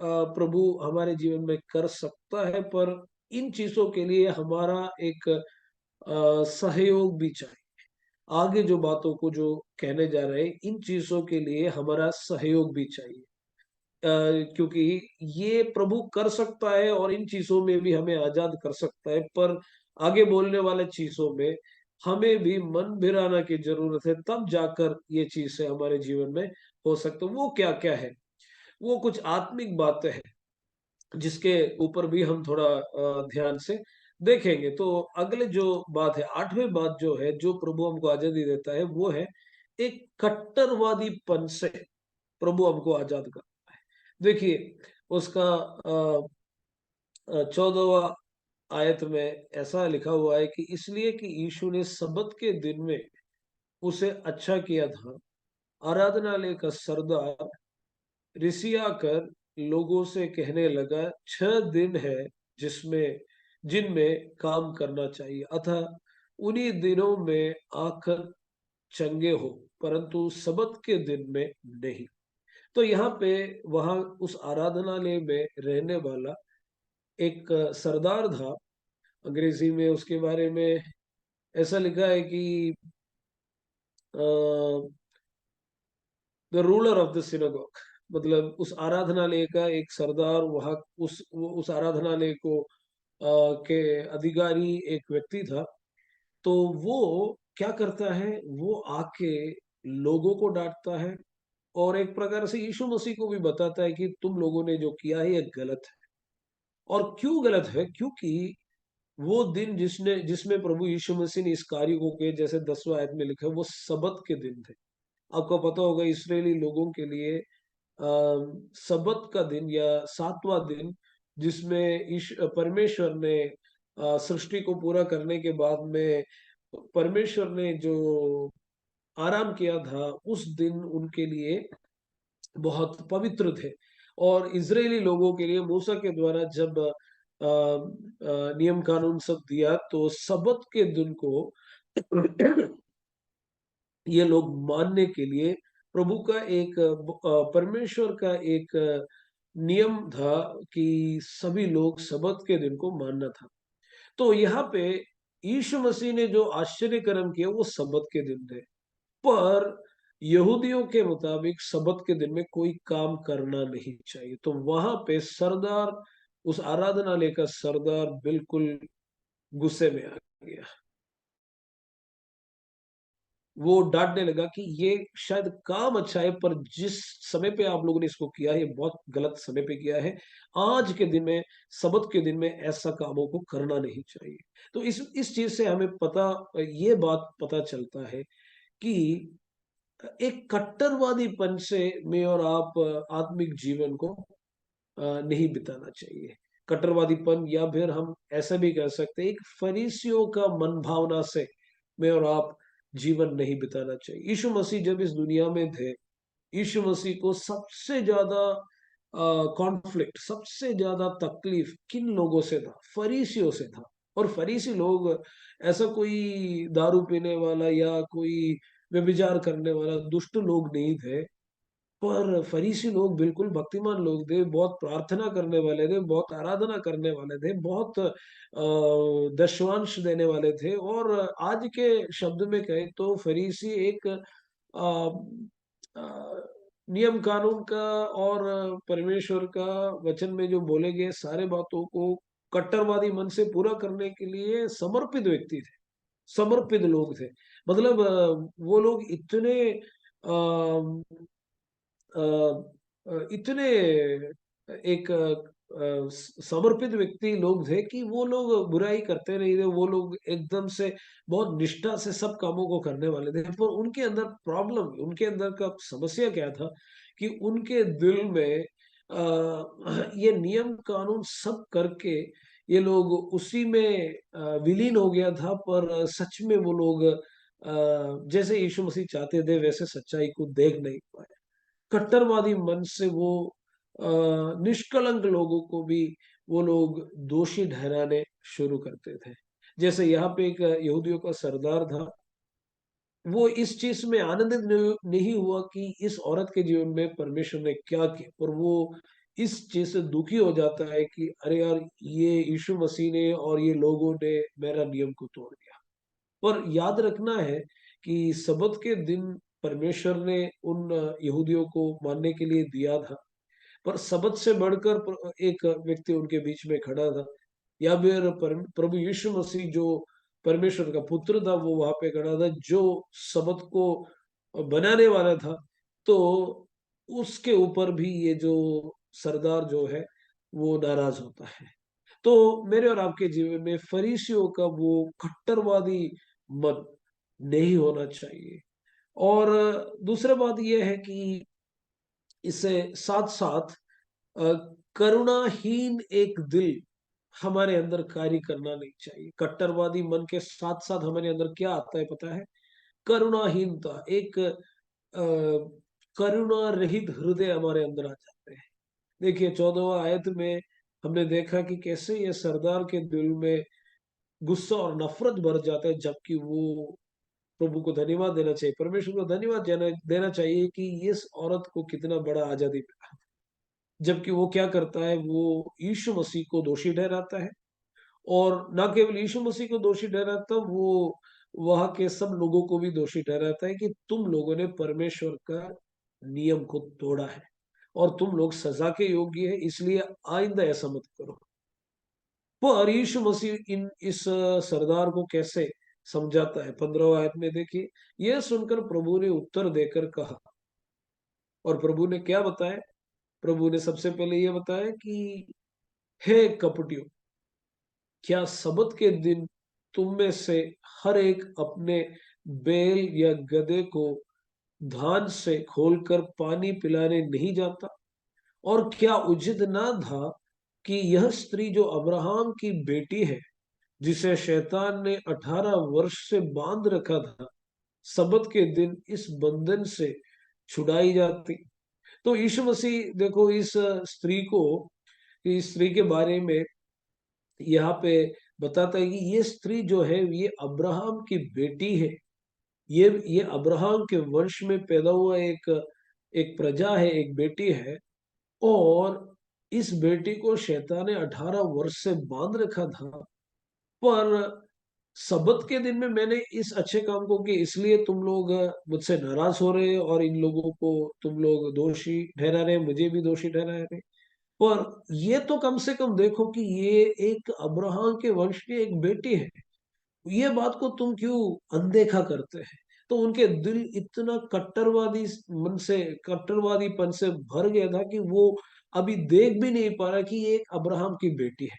प्रभु हमारे जीवन में कर सकता है, पर इन चीजों के लिए हमारा एक सहयोग भी चाहिए। आगे जो बातों को जो कहने जा रहे हैं, इन चीजों के लिए हमारा सहयोग भी चाहिए, क्योंकि ये प्रभु कर सकता है और इन चीजों में भी हमें आजाद कर सकता है, पर आगे बोलने वाले चीजों में हमें भी मन भिराना की जरूरत है, तब जाकर ये चीजें हमारे जीवन में हो सकते। वो क्या क्या है? वो कुछ आत्मिक बातें हैं जिसके ऊपर भी हम थोड़ा ध्यान से देखेंगे। तो अगले जो बात है, 8वें बात जो है, जो प्रभु हमको आजादी देता है, वो है एक कट्टरवादीपन से प्रभु हमको आजाद करता है। देखिए उसका 14वां आयत में ऐसा लिखा हुआ है कि इसलिए कि यीशु ने सबत के दिन में उसे अच्छा किया था, आराधनालय का सरदार रिसिया कर लोगों से कहने लगा, 6 दिन है जिसमें जिनमें काम करना चाहिए, अतः उन्हीं दिनों में आकर चंगे हो, परंतु सबत के दिन में नहीं। तो यहाँ पे वहां उस आराधनालय में रहने वाला एक सरदार था। अंग्रेजी में उसके बारे में ऐसा लिखा है कि the ruler of the synagogue, मतलब उस आराधनालय का एक सरदार, वहां उस आराधनालय को के अधिकारी एक व्यक्ति था। तो वो क्या करता है, वो आके लोगों को डांटता है और एक प्रकार से यीशु मसीह को भी बताता है कि तुम लोगों ने जो किया है ये गलत है। और क्यों गलत है? क्योंकि वो दिन जिसमें प्रभु यीशु मसीह ने इस कार्य को किया, जैसे 10वां आयत में लिखा है, वो सबत के दिन थे। आपको पता होगा इस्राएली लोगों के लिए सबत का दिन या 7वां दिन, जिसमें परमेश्वर ने सृष्टि को पूरा करने के बाद में परमेश्वर ने जो आराम किया था, उस दिन उनके लिए बहुत पवित्र थे। और इजरायली लोगों के लिए मूसा के द्वारा जब नियम कानून सब दिया, तो सबत के दिन को ये लोग मानने के लिए प्रभु का एक परमेश्वर का एक नियम था कि सभी लोग सबत के दिन को मानना था। तो यहाँ पे यीशु मसीह ने जो आश्चर्य कर्म किया वो सबत के दिन थे। पर यहूदियों के मुताबिक सबत के दिन में कोई काम करना नहीं चाहिए। तो वहां पे सरदार, उस आराधनालय का सरदार बिल्कुल गुस्से में आ गया। वो डांटने लगा कि ये शायद काम अच्छा है, पर जिस समय पे आप लोगों ने इसको किया है, ये बहुत गलत समय पे किया है। आज के दिन में, सबत के दिन में ऐसा कामों को करना नहीं चाहिए। तो इस चीज से हमें ये बात पता चलता है कि एक कट्टरवादीपन से मैं और आप आत्मिक जीवन को नहीं बिताना चाहिए। कट्टरवादीपन, या फिर हम ऐसा भी कह सकते हैं, एक फरीसियों का मन भावना से मैं और आप जीवन नहीं बिताना चाहिए। यीशु मसीह जब इस दुनिया में थे, यीशु मसीह को सबसे ज्यादा कॉन्फ्लिक्ट, सबसे ज्यादा तकलीफ किन लोगों से था? फरीसियों से था। और फरीसी लोग ऐसा कोई दारू पीने वाला या कोई व्यभिचार करने वाला दुष्ट लोग नहीं थे, पर फरीसी लोग बिल्कुल भक्तिमान लोग थे, बहुत प्रार्थना करने वाले थे, बहुत आराधना करने वाले थे, बहुत दशवांश देने वाले थे। और आज के शब्द में कहे तो फरीसी एक नियम कानून का और परमेश्वर का वचन में जो बोले गए सारे बातों को कट्टरवादी मन से पूरा करने के लिए समर्पित व्यक्ति थे, समर्पित लोग थे। मतलब वो लोग इतने अ, इतने एक समर्पित व्यक्ति लोग थे कि वो लोग बुराई करते नहीं थे। वो लोग एकदम से बहुत निष्ठा से सब कामों को करने वाले थे। पर उनके अंदर प्रॉब्लम, उनके अंदर का समस्या क्या था कि उनके दिल में ये नियम कानून सब करके ये लोग उसी में विलीन हो गया था। पर सच में वो लोग जैसे यीशु मसीह चाहते थे वैसे सच्चाई को देख नहीं पाए। कट्टरवादी मन से वो निष्कलंक लोगों को भी वो लोग दोषी ठहराने शुरू करते थे। जैसे यहाँ पे एक यहूदियों का सरदार था, वो इस चीज में आनंदित नहीं हुआ कि इस औरत के जीवन में परमेश्वर ने क्या किया, पर वो इस चीज से दुखी हो जाता है कि अरे यार, ये यीशु मसीह ने और ये लोगों ने मेरा नियम को तोड़ दिया। पर याद रखना है कि सबत के दिन परमेश्वर ने उन यहूदियों को मानने के लिए दिया था, पर सबत से बढ़कर एक व्यक्ति उनके बीच में खड़ा था। या फिर प्रभु यीशु मसीह जो परमेश्वर का पुत्र था, वो वहां पे खड़ा था, जो सबत को बनाने वाला था। तो उसके ऊपर भी ये जो सरदार जो है वो नाराज होता है। तो मेरे और आपके जीवन में फरीसियों का वो कट्टरवादी मन नहीं होना चाहिए। और दूसरा बात यह है कि इससे साथ साथ अ, करुणाहीन एक दिल हमारे अंदर कार्य करना नहीं चाहिए। कट्टरवादी मन के साथ साथ हमारे अंदर क्या आता है पता है? करुणाहीनता, एक करुणा रहित हृदय हमारे अंदर आ जाते हैं। देखिए 14वां आयत में हमने देखा कि कैसे ये सरदार के दिल में गुस्सा और नफरत भर जाता है, जबकि वो प्रभु को धन्यवाद देना चाहिए, परमेश्वर को धन्यवाद देना देना चाहिए कि इस औरत को कितना बड़ा आजादी मिला। जबकि वो क्या करता है, वो यीशु मसीह को दोषी ठहराता है। और ना केवल यीशु मसीह को दोषी ठहराता, वो वहां के सब लोगों को भी दोषी ठहराता है कि तुम लोगों ने परमेश्वर का नियम को तोड़ा है और तुम लोग सजा के योग्य है, इसलिए आइंदा ऐसा मत करो। पर यीशु मसीह इस सरदार को कैसे समझाता है? 15वां आयत में देखिए, यह सुनकर प्रभु ने उत्तर देकर कहा। और प्रभु ने क्या बताया? प्रभु ने सबसे पहले यह बताया कि हे कपटियों, क्या सबत के दिन तुम में से हर एक अपने बैल या गधे को धान से खोलकर पानी पिलाने नहीं जाता? और क्या उचित ना था कि यह स्त्री जो अब्राहम की बेटी है, जिसे शैतान ने 18 वर्ष से बांध रखा था, सबत के दिन इस बंधन से छुड़ाई जाती? तो यीशु मसीह देखो इस स्त्री के बारे में यहाँ पे बताता है कि ये स्त्री जो है ये अब्राहम की बेटी है। ये अब्राहम के वंश में पैदा हुआ एक एक प्रजा है, एक बेटी है। और इस बेटी को शैतान ने 18 वर्ष से बांध रखा था। पर सबत के दिन में मैंने इस अच्छे काम को किया, इसलिए तुम लोग मुझसे नाराज हो रहे हो और इन लोगों को तुम लोग दोषी ठहरा रहे, मुझे भी दोषी ठहरा रहे। और ये तो कम से कम देखो कि ये एक अब्राहम के वंश की एक बेटी है, ये बात को तुम क्यों अनदेखा करते हैं? तो उनके दिल इतना कट्टरवादीपन से भर गया था कि वो अभी देख भी नहीं पा रहा कि ये एक अब्राहम की बेटी है।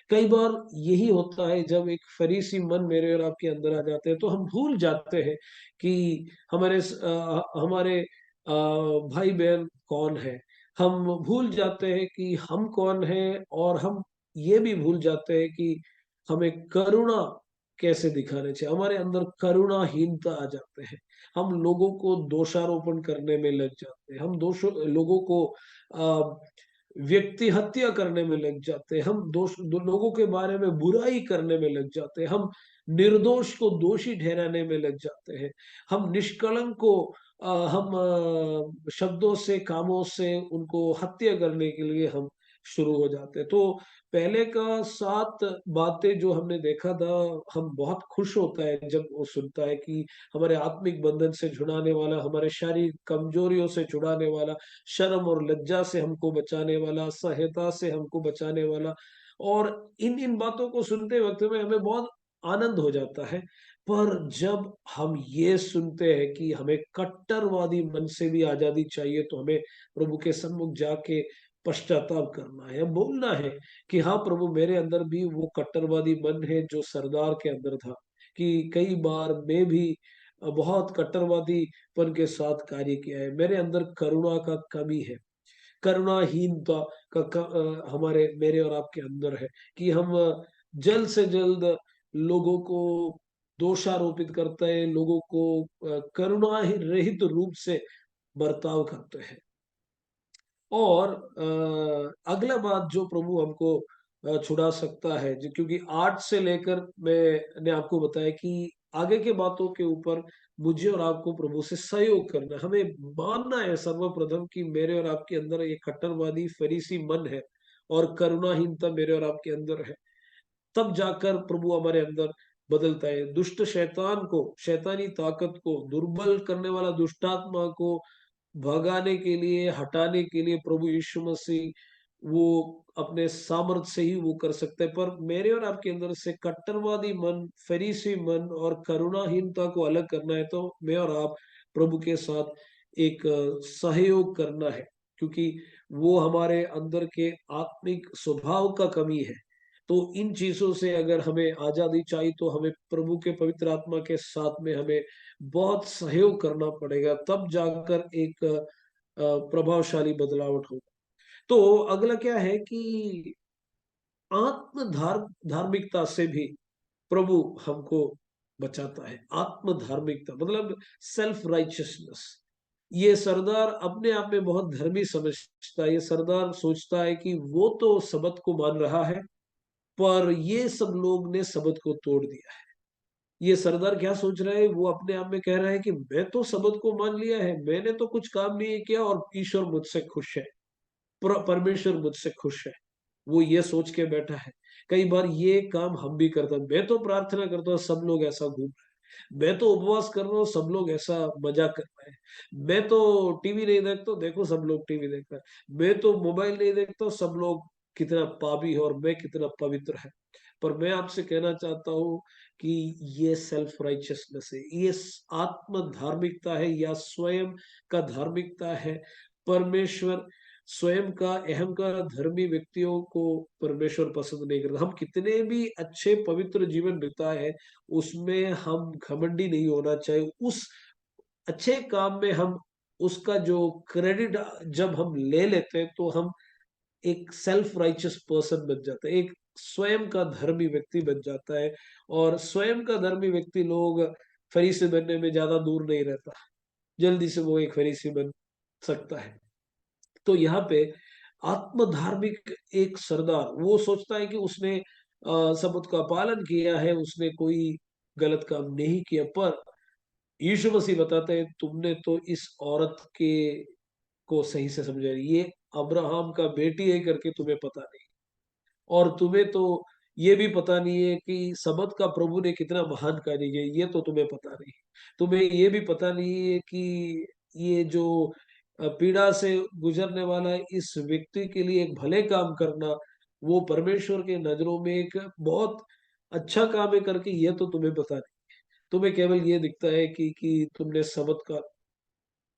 कई बार यही होता है, जब एक फरीसी मन मेरे और आपके अंदर आ जाते हैं तो हम भूल जाते हैं कि हमारे भाई बहन कौन है। हम भूल जाते हैं कि हम कौन हैं, और हम ये भी भूल जाते हैं कि हमें करुणा कैसे दिखाने चाहिए। हमारे अंदर करुणाहीनता आ जाते हैं, हम लोगों को दोषारोपण करने में लग जाते हैं, हम लोगों को व्यक्ति हत्या करने में लग जाते हैं, हम लोगों के बारे में बुराई करने में लग जाते हैं, हम निर्दोष को दोषी ठहराने में लग जाते हैं, हम निष्कलंक को हम शब्दों से कामों से उनको हत्या करने के लिए हम शुरू हो जाते हैं। तो पहले का 7 बातें जो हमने देखा था, हम बहुत खुश होता है जब वो सुनता है कि हमारे आत्मिक बंधन से छुड़ाने वाला, हमारे शारीरिक कमजोरियों से छुड़ाने वाला, शर्म और लज्जा से हमको बचाने वाला, असह्यता से हमको बचाने वाला। और इन इन बातों को सुनते वक्त में हमें बहुत आनंद हो जाता है। पर जब हम ये सुनते हैं कि हमें कट्टरवादी मन से भी आजादी चाहिए, तो हमें प्रभु के सम्मुख जाके पश्चाताप करना है, बोलना है कि हाँ प्रभु, मेरे अंदर भी वो कट्टरवादी मन है जो सरदार के अंदर था, कि कई बार मैं भी बहुत कट्टरवादीपन के साथ कार्य किया है, मेरे अंदर करुणा का कमी है, करुणाहीनता हमारे मेरे और आपके अंदर है, कि हम जल्द से जल्द लोगों को दोषारोपित करते हैं, लोगों को करुणा रहित रूप से बर्ताव करते हैं। और अगला बात जो प्रभु हमको छुड़ा सकता है, जो क्योंकि 8 से लेकर मैंने आपको बताया कि आगे के बातों के ऊपर मुझे और आपको प्रभु से सहयोग करना है। हमें मानना है सर्वप्रथम कि मेरे और आपके अंदर एक कट्टरवादी फरीसी मन है और करुणाहीनता मेरे और आपके अंदर है। तब जाकर प्रभु हमारे अंदर बदलता है। दुष्ट शैतान को, शैतानी ताकत को, दुर्बल करने वाला दुष्टात्मा को भगाने के लिए, हटाने के लिए प्रभु यीशु मसीह वो अपने सामर्थ्य से ही वो कर सकते हैं। पर मेरे और आपके अंदर से कट्टरवादी मन, फरीसी मन और करुणाहीनता को अलग करना है, तो मैं और आप प्रभु के साथ एक सहयोग करना है, क्योंकि वो हमारे अंदर के आत्मिक स्वभाव का कमी है। तो इन चीजों से अगर हमें आजादी चाहिए, तो हमें प्रभु के पवित्र आत्मा के साथ में हमें बहुत सहयोग करना पड़ेगा, तब जाकर एक प्रभावशाली बदलावट हो। तो अगला क्या है कि आत्म धार्मिकता से भी प्रभु हमको बचाता है। आत्म धार्मिकता मतलब सेल्फ राइचियसनेस। ये सरदार अपने आप में बहुत धर्मी समझता है। ये सरदार सोचता है कि वो तो सबत को मान रहा है, पर ये सब लोग ने सबत को तोड़ दिया है। ये सरदार क्या सोच रहा है, वो अपने आप में कह रहा है कि मैं तो सबत को मान लिया है, मैंने तो कुछ काम नहीं किया और ईश्वर मुझसे खुश है, परमेश्वर मुझसे खुश है। वो ये सोच के बैठा है। कई बार ये काम हम भी करते हैं। मैं तो प्रार्थना करता हूँ, सब लोग ऐसा घूम रहे हैं। मैं तो उपवास कर रहा हूँ, सब लोग ऐसा मजाक कर रहे हैं। मैं तो टीवी नहीं देखता, देखो सब लोग टीवी देख रहे हैं। मैं तो मोबाइल नहीं देखता, सब लोग कितना पापी है और मैं कितना पवित्र है। पर मैं आपसे कहना चाहता हूँ कि ये सेल्फ राइचियसनेस है, ये आत्म धार्मिकता है या स्वयं का धार्मिकता है। परमेश्वर स्वयं का अहंकार धर्मी व्यक्तियों को परमेश्वर पसंद नहीं करता। हम कितने भी अच्छे पवित्र जीवन बिताए, उसमें हम घमंडी नहीं होना चाहिए। उस अच्छे काम में हम उसका जो क्रेडिट जब हम ले लेते हैं, तो हम एक सेल्फ राइचियस पर्सन बन जाता है, एक स्वयं का धर्मी व्यक्ति बन जाता है। और स्वयं का धर्मी व्यक्ति लोग फरीसी बनने में ज्यादा दूर नहीं रहता, जल्दी से वो एक फरीसी बन सकता है। तो यहाँ पे आत्मधार्मिक एक सरदार वो सोचता है कि उसने शब्द का पालन किया है, उसने कोई गलत काम नहीं किया। पर यीशु मसीह बताते हैं, तुमने तो इस औरत के को सही से समझा, ये अब्राहम का बेटी है करके तुम्हें पता नहीं, और तुम्हें तो ये भी पता नहीं है कि सबत का प्रभु ने कितना महान कार्य किया, ये तो तुम्हें पता नहीं। तुम्हें ये भी पता नहीं है कि ये जो पीड़ा से गुजरने वाला है, इस व्यक्ति के लिए एक भले काम करना, वो परमेश्वर के नजरों में एक बहुत अच्छा काम है करके, ये तो तुम्हें पता नहीं। तुम्हें केवल ये दिखता है कि तुमने सबत का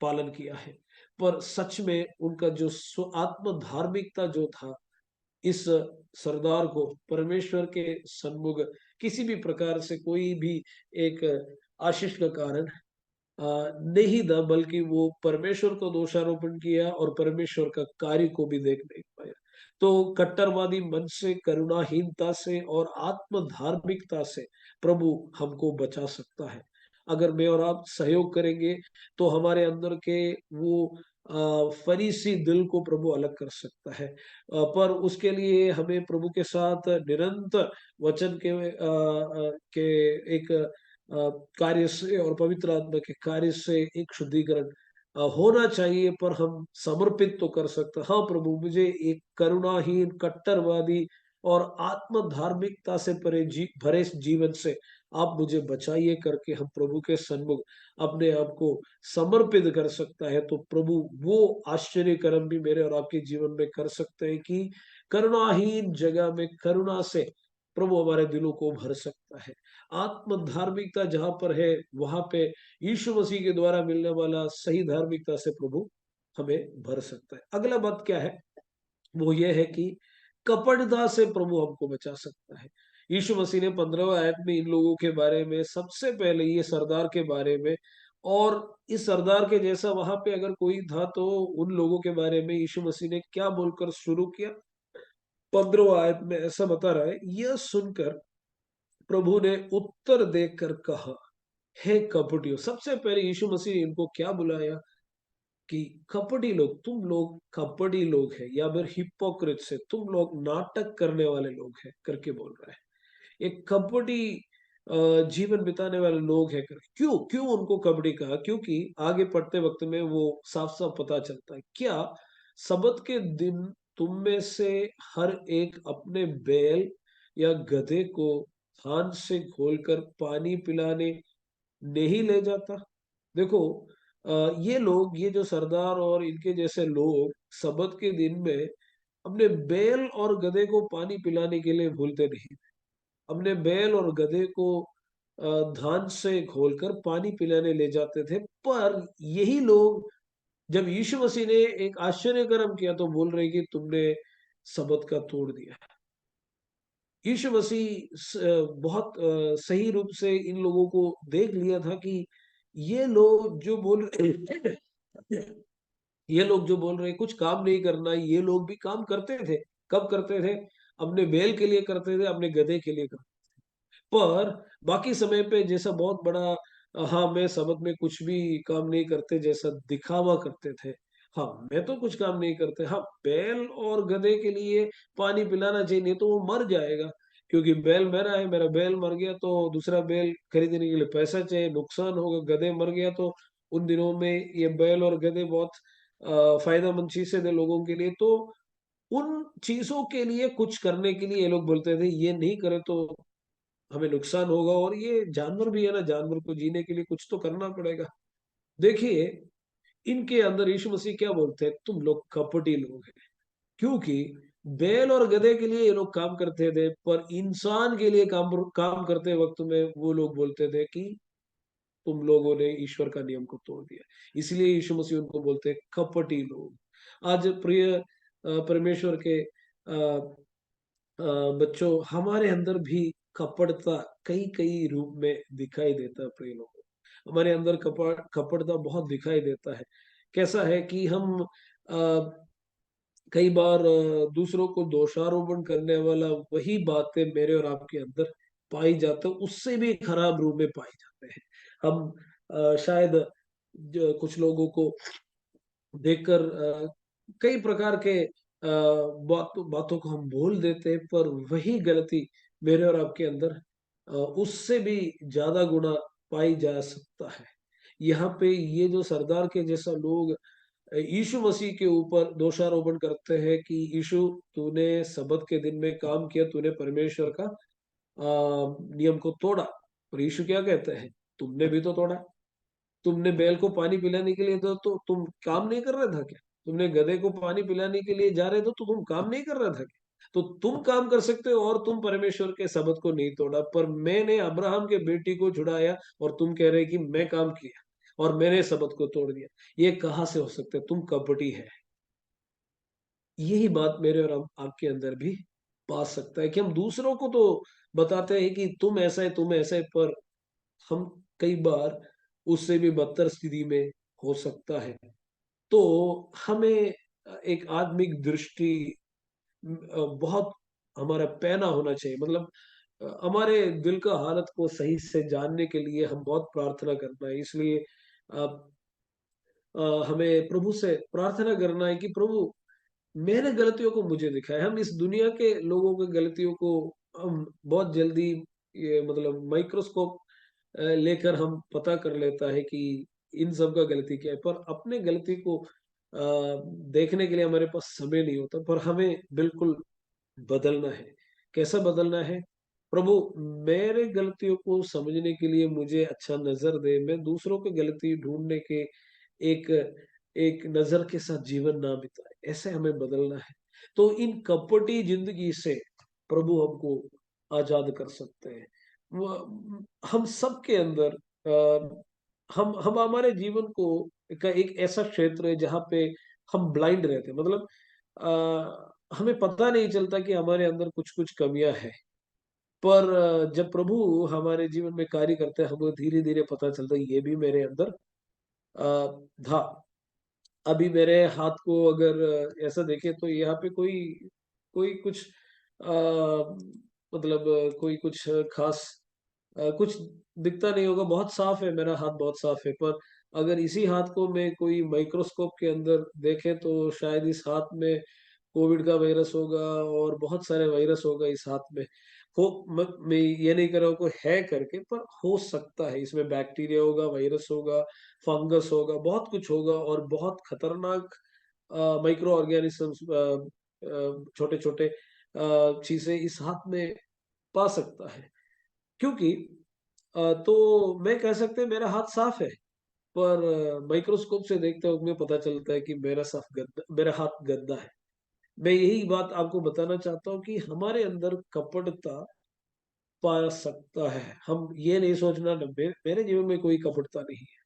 पालन किया है। पर सच में उनका जो आत्म धार्मिकता जो था, इस सरदार को परमेश्वर के सन्मुख किसी भी प्रकार से कोई भी एक आशीष का कारण नहीं था, बल्कि वो परमेश्वर को दोषारोपण किया और परमेश्वर का कार्य को भी देख नहीं पाया। तो कट्टरवादी मन से, करुणाहीनता से और आत्म धार्मिकता से प्रभु हमको बचा सकता है। अगर मैं और आप सहयोग करेंगे, तो हमारे अंदर के वो फरीसी दिल को प्रभु अलग कर सकता है। पर उसके लिए हमें प्रभु के साथ निरंतर वचन के एक कार्य से और पवित्र आत्मा के कार्य से एक शुद्धिकरण होना चाहिए। पर हम समर्पित तो कर सकते, हाँ प्रभु मुझे एक करुणाहीन, कट्टरवादी और आत्म धार्मिकता से भरे जीवन से आप मुझे बचाइए करके हम प्रभु के सन्मुख अपने आप को समर्पित कर सकता है। तो प्रभु वो आश्चर्य कर्म भी मेरे और आपके जीवन में कर सकते हैं कि करुणाहीन जगह में करुणा से प्रभु हमारे दिलों को भर सकता है। आत्म धार्मिकता जहां पर है, वहां पे यीशु मसीह के द्वारा मिलने वाला सही धार्मिकता से प्रभु हमें भर सकता है। अगला बात क्या है, वो ये है कि कपटता से प्रभु हमको बचा सकता है। यीशु मसीह ने 15वें आयत में इन लोगों के बारे में, सबसे पहले ये सरदार के बारे में, और इस सरदार के जैसा वहां पे अगर कोई था, तो उन लोगों के बारे में यीशु मसीह ने क्या बोलकर शुरू किया। 15वें आयत में ऐसा बता रहा है, यह सुनकर प्रभु ने उत्तर देकर कहा, हे कपटियों। सबसे पहले यीशु मसीह ने इनको क्या बुलाया कि कपटी लोग, तुम लोग कपटी लोग हैं, या फिर हिपोक्रेट्स है, तुम लोग नाटक करने वाले लोग हैं करके बोल रहा है। एक कपटी जीवन बिताने वाले लोग हैं करके। क्यों क्यों उनको कपटी कहा? क्योंकि आगे पढ़ते वक्त में वो साफ साफ पता चलता है। क्या सबत के दिन तुम में से हर एक अपने बैल या गधे को थान से खोलकर पानी पिलाने नहीं ले जाता? देखो, ये लोग, ये जो सरदार और इनके जैसे लोग सबत के दिन में अपने बैल और गधे को पानी पिलाने के लिए भूलते नहीं। अपने बैल और गधे को धान से घोलकर पानी पिलाने ले जाते थे। पर यही लोग जब यीशु मसीह ने एक आश्चर्य कर्म किया तो बोल रहे कि तुमने सबत का तोड़ दिया। यीशु मसीह बहुत सही रूप से इन लोगों को देख लिया था कि ये लोग जो बोल ये लोग जो बोल रहे हैं कुछ काम नहीं करना, ये लोग भी काम करते थे। कब करते थे? अपने बैल के लिए करते थे, अपने गधे के लिए करते। पर बाकी समय पे जैसा बहुत बड़ा हाँ, मैं सबत में कुछ भी काम नहीं करते जैसा दिखावा करते थे। हाँ, मैं तो कुछ काम नहीं करते। हाँ, बैल और गधे के लिए पानी पिलाना चाहिए, नहीं तो वो मर जाएगा। क्योंकि बैल मेरा है, मेरा बैल मर गया तो दूसरा बैल खरीदने के लिए पैसा चाहिए, नुकसान होगा। गधे मर गया तो उन दिनों में ये बैल और गधे बहुत फायदेमंद चीजें थे लोगों के लिए। तो उन चीजों के लिए कुछ करने के लिए ये लोग बोलते थे, ये नहीं करे तो हमें नुकसान होगा। और ये जानवर भी है ना, जानवर को जीने के लिए कुछ तो करना पड़ेगा। देखिए, इनके अंदर यीशु मसीह क्या बोलते हैं? तुम लोग कपटी लोग हैं। क्योंकि बैल और गधे के लिए ये लोग काम करते थे, पर इंसान के लिए काम काम करते वक्त में वो लोग बोलते थे कि तुम लोगों ने ईश्वर का नियम को तोड़ दिया। इसलिए यीशु मसीह उनको बोलते हैं कपटी लोग। आज प्रिय परमेश्वर के बच्चों, हमारे अंदर भी कपटता कई कई रूप में दिखाई देता है। प्रिय लोगों, हमारे अंदर कपटता बहुत दिखाई देता है। कैसा है कि हम कई बार दूसरों को दोषारोपण करने वाला वही बातें मेरे और आपके अंदर पाई जाते हैं, उससे भी खराब रूप में पाई जाते हैं। हम शायद कुछ लोगों को देखकर कई प्रकार के बातों को हम बोल देते हैं, पर वही गलती मेरे और आपके अंदर उससे भी ज्यादा गुना पाई जा सकता है। यहाँ पे ये जो सरदार के जैसा लोग यीशु मसीह के ऊपर दोषारोपण करते हैं कि यीशु, तूने सबत के दिन में काम किया, तूने परमेश्वर का नियम को तोड़ा। और यीशु क्या कहते हैं? तुमने भी तो तोड़ा। तुमने बैल को पानी पिलाने के लिए तो तुम काम नहीं कर रहा था क्या? तुमने गधे को पानी पिलाने के लिए जा रहे थे तो तुम काम नहीं कर रहा था क्या? तो तुम काम कर सकते हो और तुम परमेश्वर के शब्द को नहीं तोड़ा। पर मैंने अब्राहम के बेटी को छुड़ाया और तुम कह रहे कि मैं काम किया और मैंने शब्द को तोड़ दिया। ये कहाँ से हो सकता है? तुम कपटी है। यही बात मेरे और आपके अंदर भी पा सकता है कि हम दूसरों को तो बताते हैं कि तुम ऐसा है, तुम ऐसा है, पर हम कई बार उससे भी बदतर स्थिति में हो सकता है। तो हमें एक आत्मिक दृष्टि बहुत हमारा पैना होना चाहिए। मतलब हमारे दिल का हालत को सही से जानने के लिए हम बहुत प्रार्थना करना है। इसलिए अ, हमें प्रभु से प्रार्थना करना है कि प्रभु, मेरे गलतियों को मुझे दिखाए। हम इस दुनिया के लोगों की गलतियों को हम बहुत जल्दी ये मतलब माइक्रोस्कोप लेकर हम पता कर लेता है कि इन सब का गलती क्या है। पर अपने गलती को देखने के लिए हमारे पास समय नहीं होता। पर हमें बिल्कुल बदलना है। कैसा बदलना है? प्रभु, मेरे गलतियों को समझने के लिए मुझे अच्छा नजर दे। मैं दूसरों की गलती ढूंढने के एक एक नजर के साथ जीवन ना बिताए। ऐसे हमें बदलना है। तो इन कपटी जिंदगी से प्रभु हमको आजाद कर सकते हैं। हम सब के अंदर हम हमारे जीवन को का एक ऐसा क्षेत्र है जहाँ पे हम ब्लाइंड रहते हैं। मतलब हमें पता नहीं चलता कि हमारे अंदर कुछ कुछ कमियां हैं। पर जब प्रभु हमारे जीवन में कार्य करते हैं, हमें धीरे धीरे पता चलता है ये भी मेरे अंदर था। अभी मेरे हाथ को अगर ऐसा देखे तो यहाँ पे कोई कोई कुछ मतलब कोई कुछ खास कुछ दिखता नहीं होगा। बहुत साफ है, मेरा हाथ बहुत साफ है। पर अगर इसी हाथ को मैं कोई माइक्रोस्कोप के अंदर देखे तो शायद इस हाथ में कोविड का वायरस होगा और बहुत सारे वायरस होगा इस हाथ में। हो मैं ये नहीं कर रहा हूँ कोई है करके, पर हो सकता है इसमें बैक्टीरिया होगा, वायरस होगा, फंगस होगा, बहुत कुछ होगा। और बहुत खतरनाक माइक्रो ऑर्गेनिजम्स, छोटे छोटे चीजें इस हाथ में पा सकता है। क्योंकि तो मैं कह सकते हैं मेरा हाथ साफ है। पर माइक्रोस्कोप से देखते वक्त में पता चलता है कि मेरा हाथ गंदा है। मैं यही बात आपको बताना चाहता हूँ कि हमारे अंदर कपटता पा सकता है। हम ये नहीं सोचना मेरे जीवन में कोई कपटता नहीं है।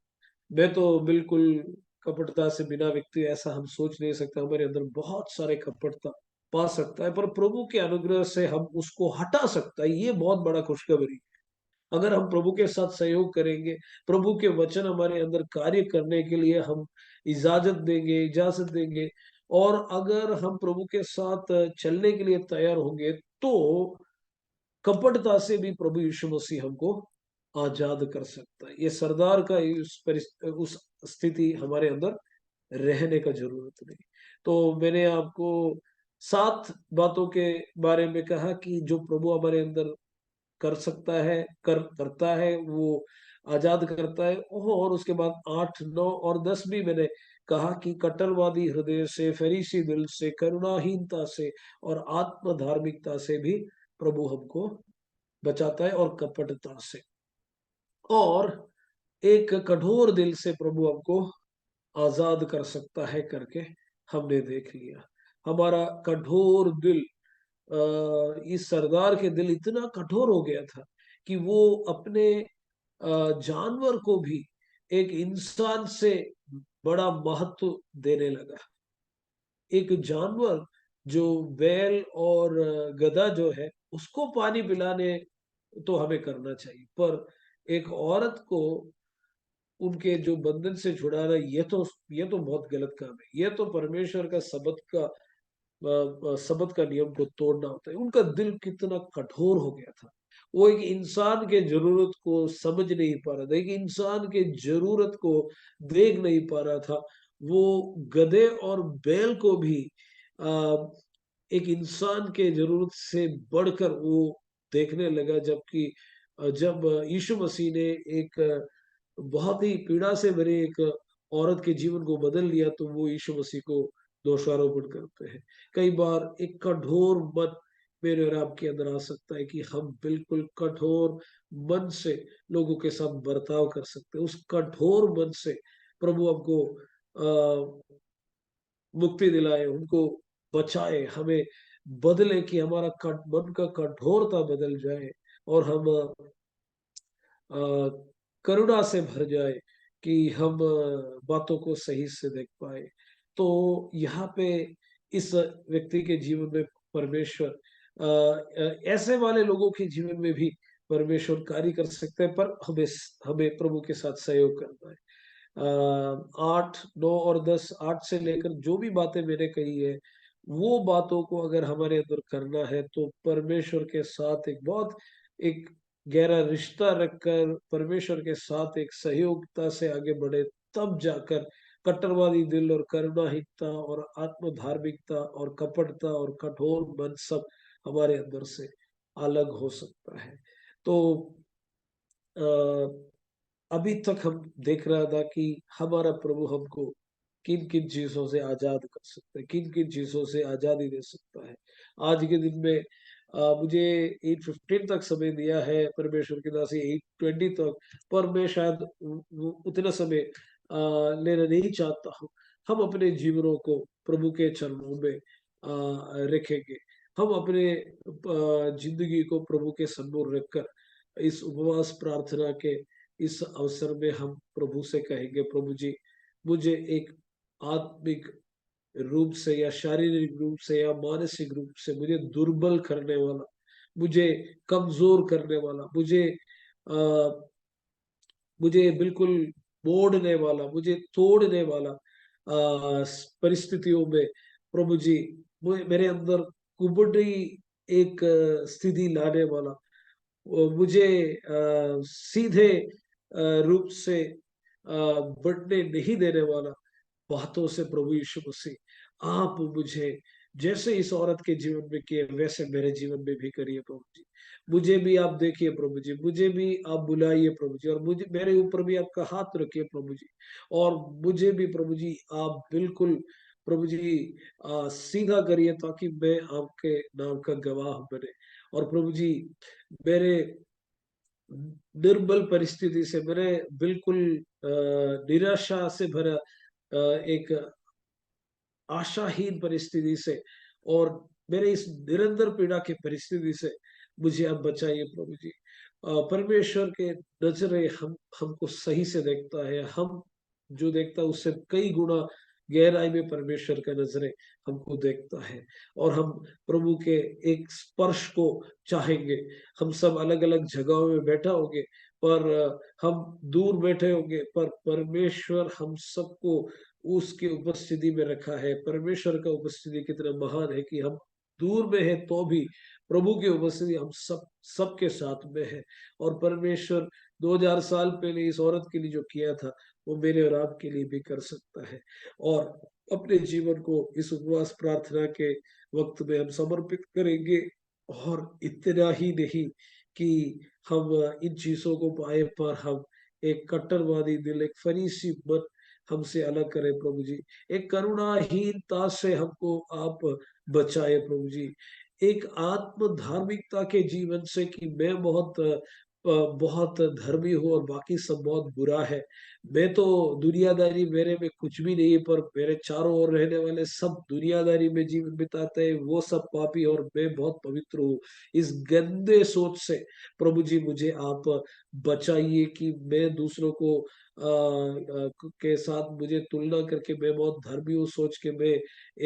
मैं तो बिल्कुल कपटता से बिना व्यक्ति ऐसा हम सोच नहीं सकते। हमारे अंदर बहुत सारे कपटता पा सकता है, पर प्रभु के अनुग्रह से हम उसको हटा सकता है। ये बहुत बड़ा खुशखबरी। अगर हम प्रभु के साथ सहयोग करेंगे, प्रभु के वचन हमारे अंदर कार्य करने के लिए हम इजाजत देंगे, और अगर हम प्रभु के साथ चलने के लिए तैयार होंगे, तो कपटता से भी प्रभु यीशु मसीह हमको आजाद कर सकता है। ये सरदार का उस स्थिति हमारे अंदर रहने का जरूरत नहीं। तो मैंने आपको 7 बातों के बारे में कहा कि जो प्रभु हमारे अंदर कर सकता है, करता है, वो आजाद करता है। और उसके बाद 8, 9 और 10 भी मैंने कहा कि कट्टरवादी हृदय से, फरीसी दिल से, करुणाहीनता से और आत्म धार्मिकता से भी प्रभु हमको बचाता है, और कपटता से, और एक कठोर दिल से प्रभु हमको आजाद कर सकता है करके हमने देख लिया। हमारा कठोर दिल, इस सरदार के दिल इतना कठोर हो गया था कि वो अपने जानवर को भी एक इंसान से बड़ा महत्व देने लगा। एक जानवर जो बैल और गधा जो है, उसको पानी पिलाने तो हमें करना चाहिए, पर एक औरत को उनके जो बंधन से छुड़ाना, ये तो बहुत गलत काम है। ये तो परमेश्वर का शब्द का नियम को तोड़ना होता है। उनका दिल कितना कठोर हो गया था। वो एक इंसान के जरूरत को समझ नहीं पा रहा था, एक इंसान के जरूरत को देख नहीं पा रहा था। वो गधे और बैल को भी आ, एक इंसान के जरूरत से बढ़कर वो देखने लगा। जबकि जब यीशु मसीह ने एक बहुत ही पीड़ा से भरे एक औरत के जीवन को बदल लिया, तो वो यीशु मसीह को दोषारोपण करते हैं। कई बार एक कठोर मन मेरे और आपके अंदर आ सकता है कि हम बिल्कुल कठोर मन से लोगों के साथ बर्ताव कर सकते हैं। उस कठोर मन से प्रभु हमको मुक्ति दिलाए, उनको बचाए, हमें बदले, कि हमारा मन का कठोरता बदल जाए, और हम अ, करुणा से भर जाए, कि हम बातों को सही से देख पाए। तो यहाँ पे इस व्यक्ति के जीवन में परमेश्वर ऐसे वाले लोगों के जीवन में भी परमेश्वर कार्य कर सकते हैं, पर हमें हमें प्रभु के साथ सहयोग करना है। 8, 9 और 10, 8 से लेकर जो भी बातें मैंने कही है, वो बातों को अगर हमारे अंदर करना है, तो परमेश्वर के साथ एक गहरा रिश्ता रखकर परमेश्वर के साथ एक सहयोगिता से आगे बढ़े, तब जाकर कट्टरवादी दिल और करुणाहीनता और आत्म धार्मिकता और कपटता और कठोर मन सब हमारे अंदर से अलग हो सकता है। तो अभी तक हम देख रहा था कि हमारा प्रभु हमको किन किन चीजों से आजाद कर सकता है, किन किन चीजों से आजादी दे सकता है। आज के दिन में मुझे 8:15 तक समय दिया है परमेश्वर की दासी, 8:20 तक, पर मैं शायद उतना समय लेना नहीं चाहता हूँ। हम अपने जीवनों को प्रभु के चरणों में रखेंगे। हम अपने जिंदगी को प्रभु के सन्मुख रखकर इस उपवास प्रार्थना के इस अवसर में हम प्रभु से कहेंगे, प्रभु जी, मुझे एक आत्मिक रूप से या शारीरिक रूप से या मानसिक रूप से मुझे दुर्बल करने वाला, मुझे कमजोर करने वाला, आ, मुझे बिल्कुल मोड़ने वाला, मुझे तोड़ने वाला परिस्थितियों में प्रभु जी, मेरे अंदर कुबड़ी एक स्थिति लाने वाला, मुझे सीधे रूप से बढ़ने नहीं देने वाला बातों से प्रभु यीशु मसीह, आप मुझे जैसे इस औरत के जीवन में किए, वैसे मेरे जीवन में भी करिए प्रभु जी। मुझे भी आप देखिए प्रभु जी, मुझे भी आप बुलाइए प्रभु जी, और मुझे मेरे ऊपर भी आपका हाथ रखिए प्रभु जी, और मुझे भी प्रभु जी आप बिल्कुल प्रभु जी सीधा करिए, ताकि मैं आपके नाम का गवाह बने। और प्रभु जी, मेरे निर्बल परिस्थिति से, मेरे बिल्कुल निराशा से भरा एक आशाहीन परिस्थिति से, और मेरे इस निरंतर पीड़ा की परिस्थिति से मुझे आप बचाइए प्रभु जी। परमेश्वर के नजरे हमको सही से देखता है, हम जो देखता है उससे कई गुना गहराई में परमेश्वर का नजरे हमको देखता है, और हम प्रभु के एक स्पर्श को चाहेंगे। हम सब अलग अलग जगहों में बैठा होंगे, पर हम दूर बैठे होंगे, पर परमेश्वर हम सबको उसकी उपस्थिति में रखा है। परमेश्वर का उपस्थिति कितना महान है कि हम दूर में है तो भी प्रभु की उपस्थिति हम सबके साथ में है। और परमेश्वर 2000 साल पहले इस औरत के लिए जो किया था, वो मेरे और आपके लिए भी कर सकता है। और अपने जीवन को इस उपवास प्रार्थना के वक्त में हम समर्पित करेंगे। और इतना ही नहीं कि हम इन चीजों को पाए, पर हम एक कट्टरवादी दिल, एक फरीसी मन हमसे अलग करे प्रभु जी। एक करुणाहीनता से हमको आप बचाए प्रभु जी। एक आत्म धार्मिकता के जीवन से कि मैं बहुत धर्मी हूँ और बाकी सब बहुत बुरा है। मैं तो दुनियादारी, मेरे में कुछ भी नहीं है, पर मेरे चारों ओर रहने वाले सब दुनियादारी में जीवन बिताते हैं, वो सब पापी और मैं बहुत पवित्र हूँ। इस गंदे सोच से प्रभु जी मुझे आप बचाइए कि मैं दूसरों को के साथ मुझे तुलना करके मैं बहुत धर्मी हूँ सोच के मैं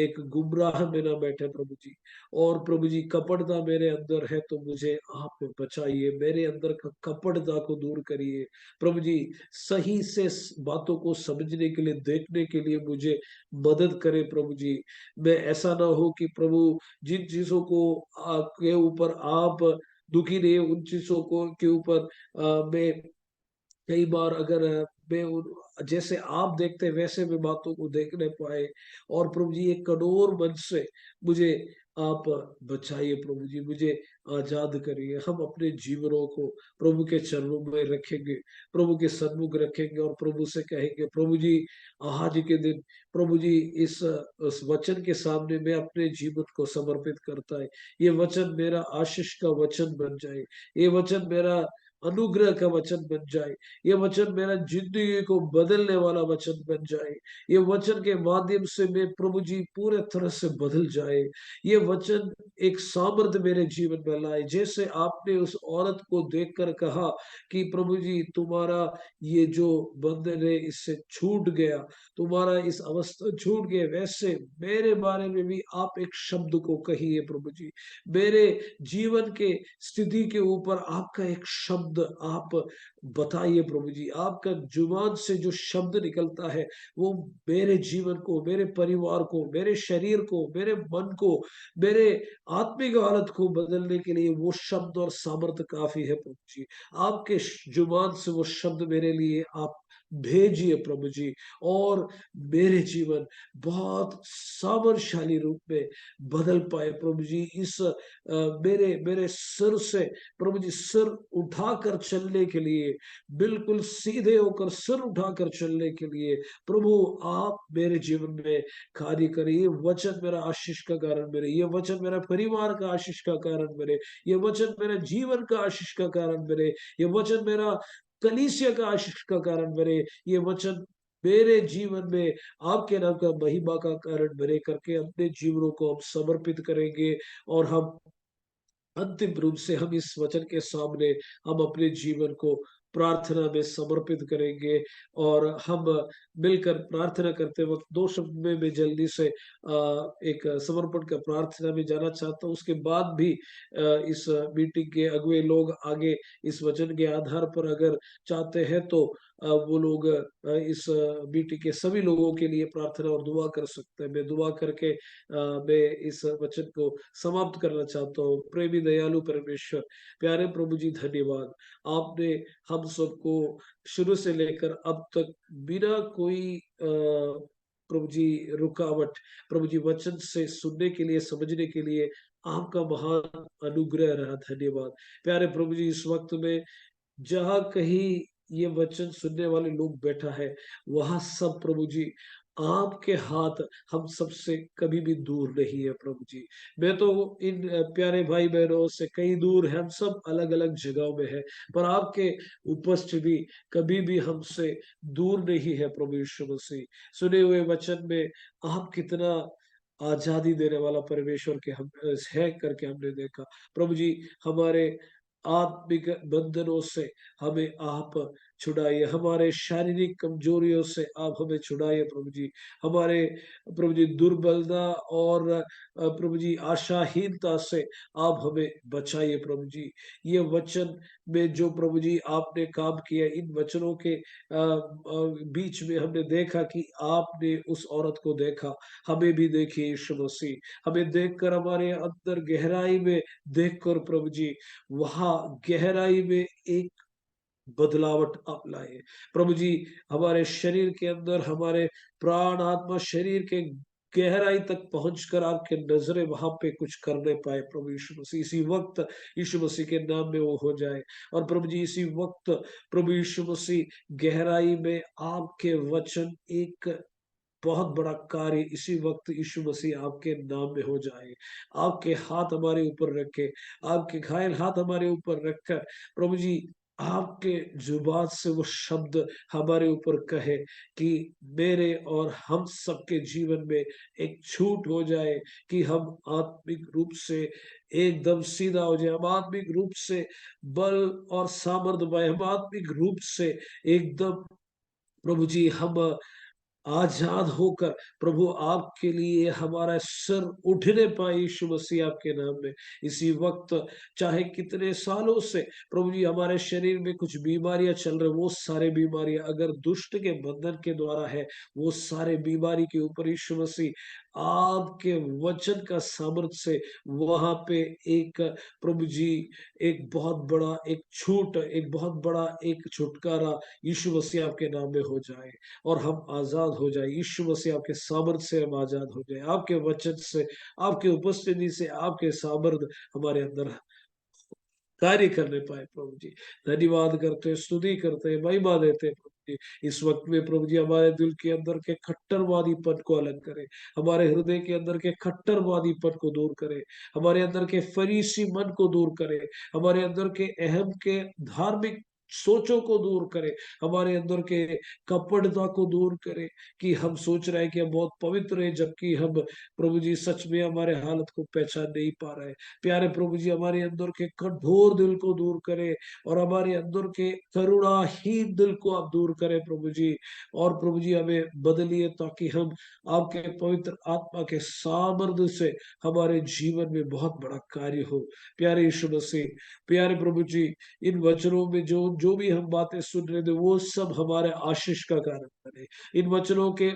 एक गुमराह में ना बैठे प्रभु जी। और प्रभु जी, कपटता मेरे अंदर है तो मुझे आप बचाइए, मेरे अंदर का कपटता को दूर करिए प्रभु जी। सही से बातों को समझने के लिए, देखने के लिए मुझे मदद करे प्रभु जी। मैं ऐसा ना हो कि प्रभु, जिन चीजों को के ऊपर आप दुखी नहीं, उन चीजों को के ऊपर मैं कई बार अगर मैं जैसे आप देखते हैं वैसे मैं बातों को देख नहीं पाए। और प्रभु जी, एक कठोर मन से मुझे आप बचाइए प्रभु जी, मुझे आजाद करिए। हम अपने जीवनों को प्रभु के चरणों में रखेंगे, प्रभु के सन्मुख रखेंगे और प्रभु से कहेंगे, प्रभु जी आज के दिन प्रभु जी इस वचन के सामने मैं अपने जीवन को समर्पित करता है। ये वचन मेरा आशीष का वचन बन जाए, ये वचन मेरा अनुग्रह का वचन बन जाए, ये वचन मेरा जिंदगी को बदलने वाला वचन बन जाए। ये वचन के माध्यम से मैं प्रभु जी पूरे तरह से बदल जाए। ये वचन एक सामर्थ्य मेरे जीवन में लाए, जैसे आपने उस औरत को देखकर कहा कि प्रभु जी तुम्हारा ये जो बंधन है इससे छूट गया, तुम्हारा इस अवस्था छूट गया, वैसे मेरे बारे में भी आप एक शब्द को कहिए प्रभु जी। मेरे जीवन के स्थिति के ऊपर आपका एक शब्द आप बताइए प्रभु जी। आपका जुबान से जो शब्द निकलता है वो मेरे जीवन को, मेरे परिवार को, मेरे शरीर को, मेरे मन को, मेरे आत्मिक हालत को बदलने के लिए वो शब्द और सामर्थ्य काफी है प्रभु जी। आपके जुबान से वो शब्द मेरे लिए आप भेजिए प्रभु जी। और मेरे जीवन बहुत सामर्थशाली रूप में बदल पाए प्रभु जी। इस मेरे मेरे सिर से प्रभु जी, सिर उठाकर चलने के लिए, बिल्कुल सीधे होकर सिर उठाकर चलने के लिए प्रभु आप मेरे जीवन में कार्य करिए। वचन मेरा आशीष का कारण बने, ये वचन मेरा परिवार का आशीष का कारण बने, ये वचन मेरा जीवन का आशीष का कारण बने, ये वचन मेरा कलीसिया का आशीष का कारण बने, ये वचन मेरे जीवन में आपके नाम का महिमा का कारण बने करके अपने जीवनों को हम समर्पित करेंगे। और हम अंतिम रूप से हम इस वचन के सामने हम अपने जीवन को प्रार्थना में समर्पित करेंगे। और हम मिलकर प्रार्थना करते वक्त दो शब्द में मैं जल्दी से एक समर्पण का प्रार्थना में जाना चाहता हूँ। उसके बाद भी इस मीटिंग के अगुए लोग आगे इस वचन के आधार पर अगर चाहते हैं तो वो लोग इस मीटिंग के सभी लोगों के लिए प्रार्थना और दुआ कर सकते हैं। मैं दुआ करके मैं इस वचन को समाप्त करना चाहता हूँ। प्रेमी दयालु परमेश्वर, प्यारे प्रभु जी, धन्यवाद। आपने हम सबको शुरू से लेकर अब तक बिना कोई प्रभु जी रुकावट, प्रभु जी वचन से सुनने के लिए, समझने के लिए आपका महान अनुग्रह रहा। धन्यवाद प्यारे प्रभु जी। इस वक्त में जहाँ कहीं ये वचन सुनने वाले लोग बैठा है, वहां सब प्रभु जी आपके हाथ हम सबसे कभी भी दूर नहीं है प्रभु जी। मैं तो इन प्यारे भाई बहनों से कहीं दूर है, हम सब अलग अलग जगहों में है, पर आपके उपस्थिति कभी भी हमसे दूर नहीं है प्रभु यीशु मसीह। सुने हुए वचन में आप कितना आजादी देने वाला परमेश्वर के हम है करके हमने देखा। प्रभु जी, हमारे आत्मिक बंधनों से हमें आप छुड़ाइए, हमारे शारीरिक कमजोरियों से आप हमें छुड़ाइए प्रभु जी। हमारे प्रभु जी दुर्बलता और प्रभु जी आशाहीनता से आप हमें बचाइए प्रभु जी। ये वचन में जो प्रभु जी आपने काम किया, इन वचनों के बीच में हमने देखा कि आपने उस औरत को देखा, हमें भी देखिए यीशु मसीह। हमें देखकर हमारे अंदर गहराई में देखकर प्रभु जी, वहां गहराई में एक बदलावट आप लाए प्रभु जी। हमारे शरीर के अंदर, हमारे प्राण आत्मा शरीर के गहराई तक पहुंचकर आपके नजरें वहां पे कुछ करने पाए प्रभु यीशु मसीह। इसी वक्त यीशु मसीह के नाम में वो हो जाए। और प्रभु जी इसी वक्त प्रभु यीशु मसीह गहराई में आपके वचन एक बहुत बड़ा कार्य इसी वक्त यीशु मसीह आपके नाम में हो जाए। आपके हाथ हमारे ऊपर रखे, आपके घायल हाथ हमारे ऊपर रखकर प्रभु जी आपके जुबान से वो शब्द हमारे ऊपर कहे कि मेरे और हम सबके जीवन में एक छूट हो जाए, कि हम आत्मिक रूप से एकदम सीधा हो जाए, हम आत्मिक रूप से बल और सामर्थ्य पाए, हम आत्मिक रूप से एकदम प्रभु जी हम आजाद होकर प्रभु आपके लिए हमारा सर उठने पाए यीशु मसीह आपके नाम में। इसी वक्त चाहे कितने सालों से प्रभु जी हमारे शरीर में कुछ बीमारियां चल रही, वो सारे बीमारियां अगर दुष्ट के बंधन के द्वारा है, वो सारे बीमारी के ऊपर यीशु मसीह आपके वचन का सामर्थ्य से वहां पे एक प्रभु जी एक बहुत बड़ा एक छूट, एक बहुत बड़ा एक छुटकारा यीशु मसीह आपके नाम में हो जाए और हम आजाद हो जाए। यीशु मसीह आपके सामर्थ्य से हम आजाद हो जाए, आपके वचन से, आपके उपस्थिति से, आपके सामर्थ्य हमारे अंदर कार्य करने पाए प्रभु जी। धन्यवाद करते, स्तुति करते, महिमा देते प्रभु जी। इस वक्त में प्रभु जी हमारे दिल के अंदर के खट्टरवादी पद को अलग करें, हमारे हृदय के अंदर के खट्टरवादी पद को दूर करें, हमारे अंदर के फरीसी मन को दूर करें, हमारे अंदर के अहम के धार्मिक सोचों को दूर करें, हमारे अंदर के कपटता को दूर करें, कि हम सोच रहे हैं कि हम बहुत पवित्र हैं, जबकि हम प्रभु जी सच में हमारे हालत को पहचान नहीं पा रहे हैं। प्यारे प्रभु जी हमारे अंदर के कठोर दिल को दूर करें और हमारे अंदर के करुणाहीन दिल को आप दूर करें प्रभु जी। और प्रभु जी हमें बदलिए, ताकि हम आपके पवित्र आत्मा के सामर्थ्य से हमारे जीवन में बहुत बड़ा कार्य हो। प्यारे यीशु मसीह, प्यारे प्रभु जी, इन वचनों में जो जो भी हम बातें सुन रहे थे, वो सब हमारे आशीष का कारण बने। इन वचनों के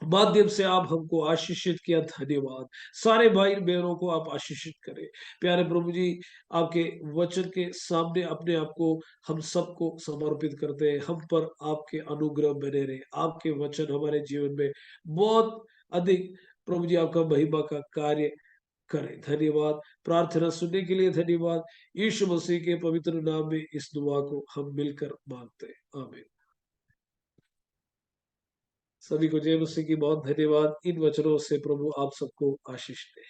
माध्यम से आप हमको आशीषित किया, धन्यवाद। सारे भाई बहनों को आप आशीषित करें। प्यारे प्रभु जी, आपके वचन के सामने अपने आप को हम सबको समर्पित करते हैं। हम पर आपके अनुग्रह बने रहे, आपके वचन हमारे जीवन में बहुत अधिक प्रभु जी आपका महिमा का कार्य करें। धन्यवाद। प्रार्थना सुनने के लिए धन्यवाद। यीशु मसीह के पवित्र नाम में इस दुआ को हम मिलकर मांगते हैं, आमीन। सभी को जय मसीह की बहुत धन्यवाद। इन वचनों से प्रभु आप सबको आशीष दे।